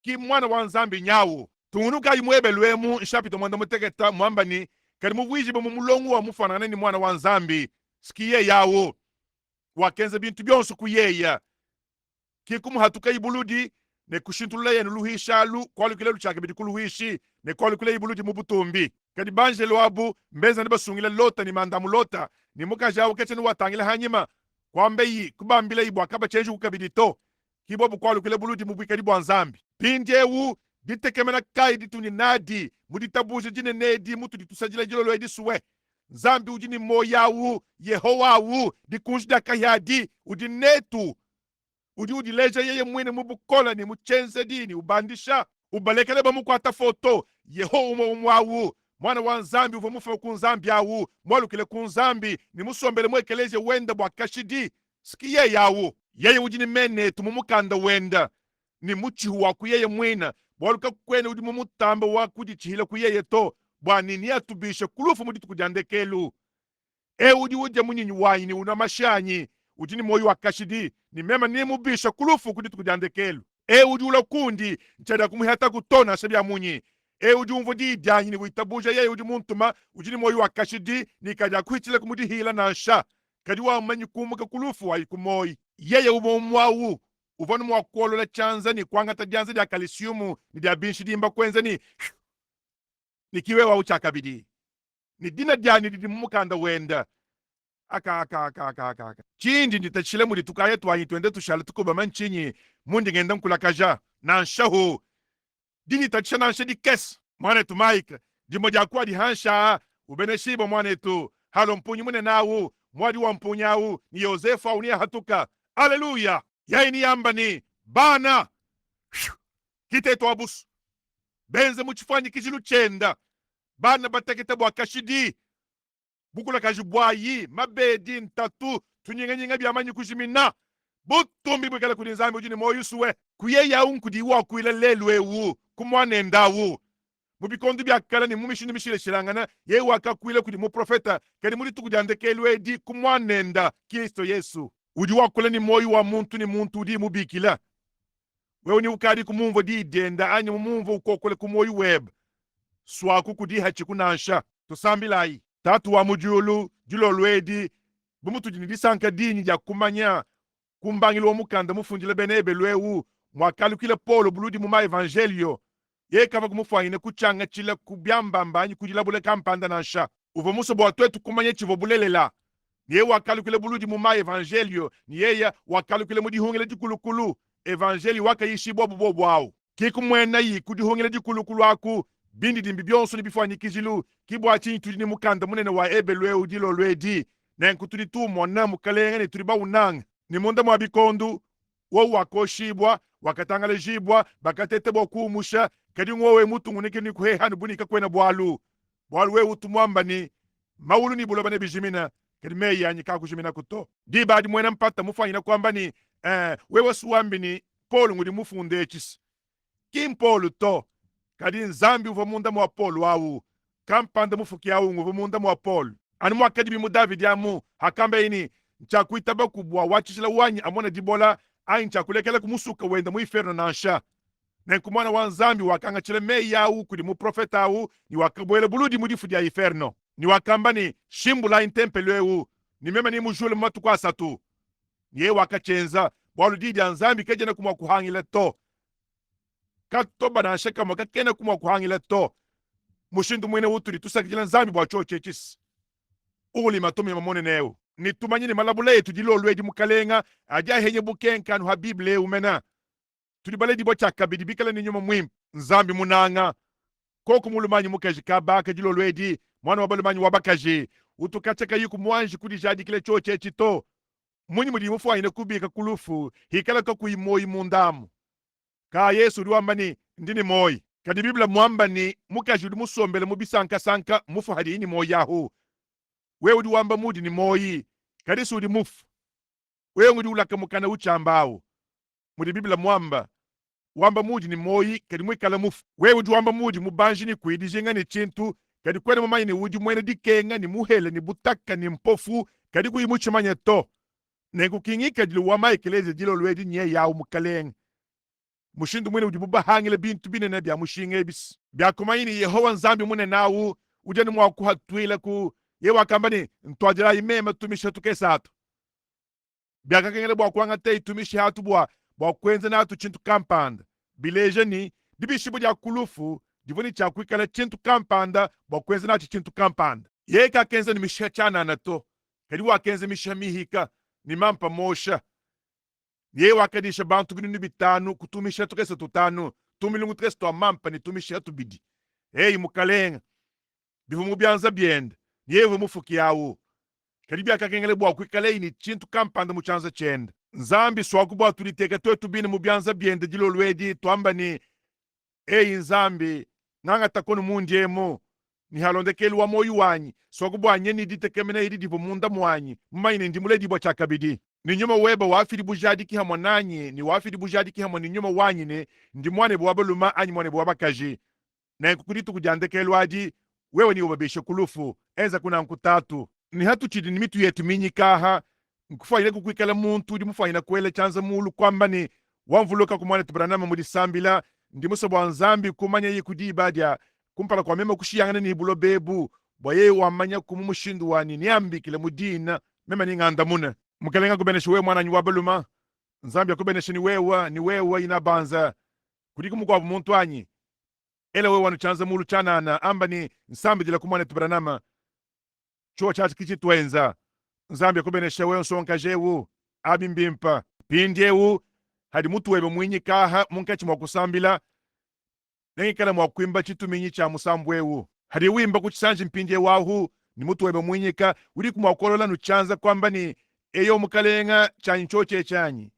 A: ki mwana wa nzambi nyawu tunuka imwebe lwemu nshapito mwanda muteketa mwamba ni kadi muvwiji bomu mulongu wa mufanana ni mwana wa nzambi sikiye yawo wakenze bintu byonso kuyeya kikumu hatuka ibuludi ne kushintulula yenu luhishalu kwalukile luchake bidi kuluhishi ne kwalukile ibuludi mubutumbi kadi banjelo abu mbeza ne basungile lota ni mandamu lota ni mukajawo kecheni watangile hanyima kwambeyi kubambile ibu akaba chenju kukabidito kibobu kwalukile buludi mubwikadi bwa nzambi pindyewu ditekemena kai dituni nadi muditabuje jine nedi mutu ditusajila jilolo edi suwe nzambi ujini moyawu yehowawu dikunjida kayadi udi netu udi leja yeye mwine mubukola ni muchenze dini ubandisha ubalekele bamukwata foto yeho umwawu mwana wa nzambi uvo mufa ku nzambi awu mwalukile ku nzambi ni musombele mwekeleje wenda bwa kashidi sikiye yawu yeye ujini menetu mumukanda wenda ni muchihu waku yeye mwina bwaluka kwene udi mumutamba waku dichihila ku yeye to bwanini atubishe kulufu muditu kujandekelu udi uje munyinyi wayini una mashanyi ujini moyo wakashidi ni mema ni mubisha kulufu kuditu kujandekelu udi ula kundi nchada kumuhata kutona sabya munyi udi umvo di dyanyi ni witabuje yeye udi muntuma ujini moyo wakashidi ni kaja kuhichile kumudihila na nsha kadi wa manyi kumuka kulufu wa ikumoyi yeye ubo mwawu uvonu mwakuolola chanza ni kwangata dyanza dya kalisiumu ni dya binshidimba kwenza ni kiwe wa uchakabidi ni dina dyani didi mumukanda wenda aka chindi nditachile mudi tukaye twanyi twende tushala tukuba manchinyi mundi ngenda nkulakaja na nshahu dini tachisha na nsha di kes mwane tu maika dimo dyakuwa di hansha ubene shibo mwane tu halo mpunyi mune nawu mwadi wa mpunyawu ni Yosefu au ni hatuka haleluya yai ni yamba ni bana kiteto abusu benze muchifanyi kijilu chenda bana batekete bwa kashidi bukula kajibwayi mabedi ntatu tunyinga byamanyi kujimina butumbi bwekala kuni nzambi ujini moyusuwe kuye yaunku diwa kuile lelwewu kumwane ndawu mubikondo byakala ni mumishini mishile shilangana ye wakakwile kudi mu profeta kani muri tukujandekelwe di kumwane nda Kristo Yesu udi wakule ni moyo wa muntu ni muntu udi mubikila wewe ni ukadi kumumvo di denda anyi mumvo ukokole kumoyo web swaku kudi hachi kunansha tusambilai tatu wa mujulu julo lwedi bumutu jini disanka dini ja kumanya kumbangilo mukanda mufunjile benebe lwewu mwakalukile Paulo buludi muma evangelio ye kava kumufwanyine kuchanga chila kubyambambanyi kujilabule kampanda nansha uvo muso bwa twetu kumanya chivo bulelela niye wakalukile buludi muma evangelio niyeya wakalukile mudihungile dikulukulu evangelio wakayishibwa bubobwawu kikumwena yi kudihungile dikulukulu aku bindi dimbi byonso ni bifwanyikijilu kibwa chinyi tuli ni mukanda munene wa ebe lwewu dilo lwedi nenku tuli tumona mukalenga ni tuli bawunanga ni munda mwa bikondu wo wakoshibwa wakatangale jibwa bakatete bokumusha kadi ngowe mutu ngunike ni kuhehani bunika kwena bwalu we utumwamba ni maulu ni buloba ne bijimina kadi meya nyi kakujimina kuto di badi mwena mpata mufanyina kwamba ni wewe suwambi ni Paulo ngudi mufunde chis kim Paulo to kadi nzambi uva munda mwa Paulo wawu kampanda mufuki yawu uva munda mwa Paulo ani mwa kadi bimu David yamu hakambe ini nchakuitaba kubwa wachishila wanyi amona dibola ai nchakulekela kumusuka wenda mu iferno nansha nenkumwana wa nzambi wakanga chile mei yawu kudi mu profeta awu ni wakabwele buludi mudifu dia iferno ni wakamba ni shimbula intempelwewu ni mema ni mujule matu kwa satu ni ye wakachenza bwalu didi ya nzambi kejena kumwa kuhangile to katoba na sheka mwaka kena kumwa kuhangile to mushindu mwene uturi tusakijila nzambi bwa choche chisi uli matumi mamone newu ni tumanyini malabule yetu dilo lwedi mukalenga aja henye bukenkanu ha Biblia umena tulibale dibo chakabidi bikala ni nyuma mwimpu nzambi munanga koko mulumanyi mukaji kabaka dilo lwedi mwana wabalumanyi wabakaji utukachaka yiku mwanji kudi jadi kile choche chito munyi mudi mufwanyine kubika kulufu hikala kakuimoyi mundamu ka yesu udi wamba ndini moyi kadi biblia mwamba mukajudi musombele mubisanka mufu hadi ini moyi yahu wewe udi wamba mudi ni moyi kadi sudi mufu wewe ngudi ulaka mukana uchambawo mudi biblia mwamba wamba mudi ni moyi kadi mwikala mufu wewe udi wamba mudi mubanji ni kwidi jenga ni chintu kadi kwene mamayi ni udi mwene dikenga ni muhele ni butaka ni mpofu kadi kuyimuchimanya to nekukingika dilo wama ekeleze dilo lwedi nye yawu mukalenga mushindu mwene udi mubahangile bintu binene bya mushinga ebisi byakumayini Yehova nzambi mune nawu ujeni mwakuhatwila ku yewa kambani ntwajira imema tumisha tukesatu byakakengele bwakuanga te itumishi hatu bwakwenze natu chintu kampanda bileje ni dibishibu dya kulufu divuni chakwikala chintu kampanda bwakwenze natu chintu kampanda yeka kenze ni misha chana nato kadi wakenze misha mihika ni mampa mosha ye wakadisha bantu binu bitanu kutumisha tukesa tutanu tumilungu tukesa twa mampa ni tumisha tubidi hey mukalenga bivumu byanza byenda yewe mufuki yawo kadi byakakengele bwakwikala ni chintu kampanda muchanza chenda nzambi swakubwa tuliteka twe tubine mu byanza byenda dilo lwedi twamba ni nzambi nanga takono mundiemo ni halondekeli wa moyo wanyi swakubwa nyeni ditekemena idi divo munda mwanyi mmaine ndimule dibo chakabidi ni nyuma weba wafidi bujadi ki hamwa nanyi ni wafidi bujadi ki hamwa ni nyuma wanyi ne ndi mwane bwaba luma anyi mwane bwaba kaji na kukuditu kujandekeli wadi wewe ni ubabishe kulufu enza kuna nkutatu ni hatu chidi ni mitu yetu minyi kaha nkufayile kukwikala muntu di mufayina kwele chanza mulu kwamba ni wamvuluka kumwane tibranama mudi sambila ndi musa bwa nzambi kumanya ye kudibadya kumpala kwa mema kushiyangana ni bulo bebu bwa ye wamanya kumumushindu wani niambi kile mudina mema ni nganda muna mukalenga kubenesha wewe mwana nywa baluma nzambi akubenesha ni wewa inabanza kudiku mukwa muntu anyi ele wewe wanu chanza mulu chanana amba ni nsambi dila kumwane tibranama chuo chachi kichi twenza nzambi akubenesha wewe nsonka jewu abimbimpa pindiewu hadi mutu webe mwinyi kaha munkachi mwakusambila nengikala mwakwimba chitu minyi cha musambwewu hadi wimba kuchisanji mpindie wahu ni mutu webe mwinyika uri kumwakolola nuchanza kwamba ni eyo mukalenga chanyi choche chanyi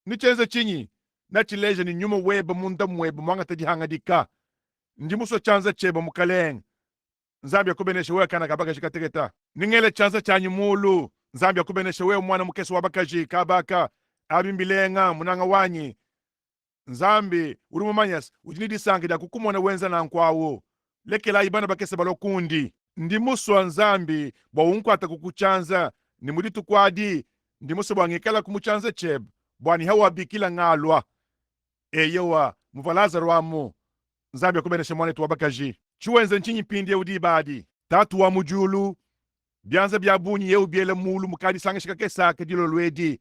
A: nichenze chinyi na chileje ni nyuma weba munda mweba mwanga tajihangadika ndi muso chanza cheba mukalenga nzambi akubenesha wewe kana kabaka kategeta ningele chanza chanyi mulu nzambi akubenesha wewe mwana mukesi wabakaji kabaka abimbilenga munanga wanyi nzambi uri mumanyas ujinidisangida kukumona wenza na nkwawo lekela ibana bakese balokundi ndi muswa nzambi bwawunkwata kukuchanza ni muditu kwadi ndi muso bwangikala kumuchanza cheb bwani hawa bikila ngalwa eyewa muvalaza rwamu nzambi akubenesha mwana tu wabakaji chuwenze nchinyi pindi udibadi tatu wa mujulu byanza byabunyi yeu byele mulu mukadi sanga shikakesaka dilo lwedi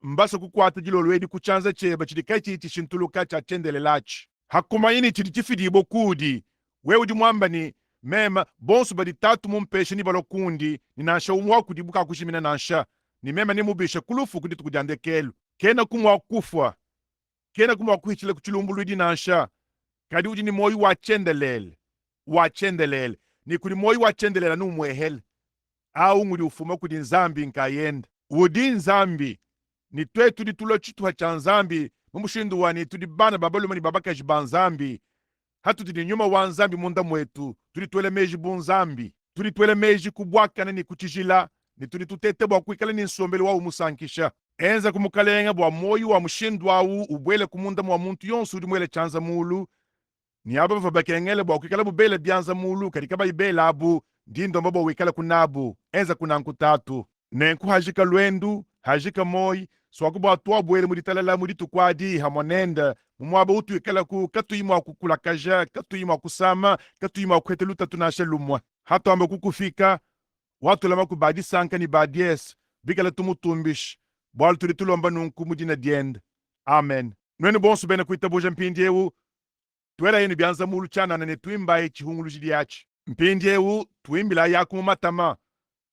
A: mbasa kukwata dilo lwedi kuchanza cheba chidikai chiti shintuluka cha chendele lachi hakumayini chidi chifidi bokudi wewe di mwamba ni mema bonsu badi tatu mumpeshe ni balokundi ni nansha umwa kudibuka kushimina nansha ni mema ni mubisha kulufu kuditu kujandekelu kena kumwa kufwa kena kumwa kuhichile kuchulumbuludi nansha kadi uji ni moyi wachendelele ni kudi moyi wachendelela numwehele au ngudi ufuma kudi nzambi nkayenda udi nzambi ni twe tudi tulo chitu hacha nzambi mumushindu wani tudi bana babaluma ni babakaji banzambi hatu tudi nyuma wa nzambi munda mwetu tudi twele meji bunzambi tudi twele meji kubwakana ni kuchijila ni tudi tutete bwa kuikala ni nsombele wa umusankisha enza kumukalenga bwa moyo wa mushindu wawu ubwele kumunda mwa muntu yonsu udi mwele chanza mulu ni aba vabakengele bwa kuikala bubele byanza mulu kadika baibela abu ndindo mbabo wikala kunabu enza kunankutatu nenku hajika lwendu hajika moyi swakubwa tuwa bwele muditalala muditu kwadi hamonenda mumwaba utu ikala ku katuyimwa kukula kaja katuyimwa kusama katuyimwa kweteluta tunashe lumwa hata amba kukufika watu lama kubadi sanka ni badies bikala tumutumbish bwal tulitulomba nunku mudina diend amen nwene bonsu bene kuita boja mpindiewu twela yenu byanza mulu chana na netwimba chihungulu jidiachi mpindiewu twimbila yaku matama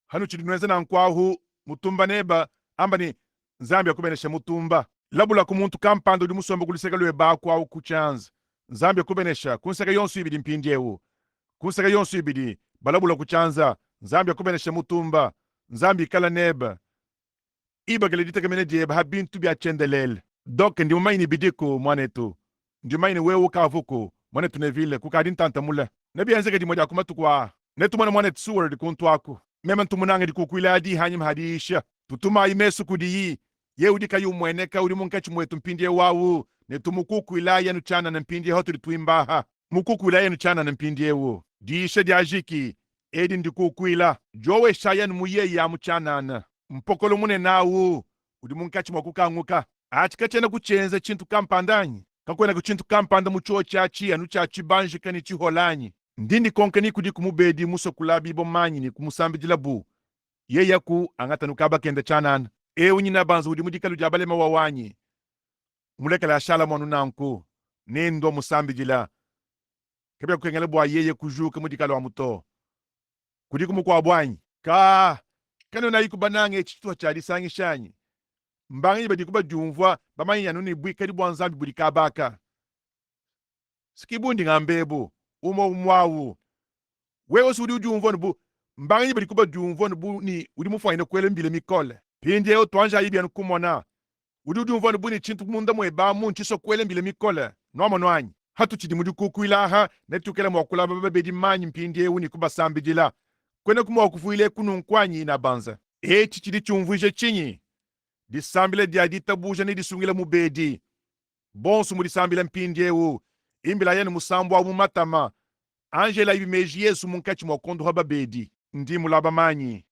A: hanu chidinweza na nkwahu mutumba neba amba ni nzambi akubenesha mutumba labula ku muntu kampanda udi musomba kuliseka lwe bakwa au kuchanza nzambi akubenesha kunseka yonsu ibidi mpindiewu kunseka yonsu ibidi balabula kuchanza nzambi akubenesha mutumba nzambi ikala neba iba gele ditekemene dieba habintu bya chendelele dok ndi mumaini bidiku mwanetu ndimaini wewe kavuko mwana tunevile kukadi ntanta mule nebi anzeke di moja kuma tukwa ne tumana mwana tsuwer di kuntwaku mema tumunanga di kukwila di hanyim hadisha tutuma imesu kudi ye udi kayu mwene ka udi munkachi mwetu mpindie wawu ne tumukukwila yanu chana na mpindie hotu di tuimbaha mukukwila yanu chana na mpindie wo disha di ajiki edi ndi kukwila jowe shayan muye ya mchanana mpokolo mune nawu udi munkachi mwakukanguka achikachena kuchenza chintu kampandanyi kakwena kuchintu kampanda muchuo chachi anu chachi banji kani chiholanyi ndindi konkani kudi kumubedi muso kulabi bo manyi ni kumusambijila bu ye yaku angata kaba kenda chanana unyina banza udi mudikalu jabale mawawanyi mulekala shala monu nanku nendo musambijila kebya kengele bwa yeye kujuka mudikalu amuto kudi kumukwa bwanyi kano na ikubanange chitwa chali sangi shanyi mbangi badi kuba jumvwa bamanyi yanu ni bwi kadi bwanzambi budi kabaka sikibundi ngambebo umo umwawu wewe sudi ujumvwa nubu mbangi badi kuba jumvwa nubu ni udi mufwaine kwele mbile mikole pindi yo twanja yibi anu kumona udi ujumvwa nubu ni chintu munda mweba munchiso kwele mbile mikole nomo nwanyi hatu chidi mudi kukuilaha netukele mwakula babedi manyi mpindi uni kuba sambijila kwene kuma wakufuile kunu nkwanyi na banza chichidi chumvuje chinyi disambile dia ditabuja ni disungile mubedi bonsu mu disambile mpindi ewu imbila yenu musambu wa mumatama angela ibi meji yesu munkachi mwakondo haba bedi ndi mulaba manyi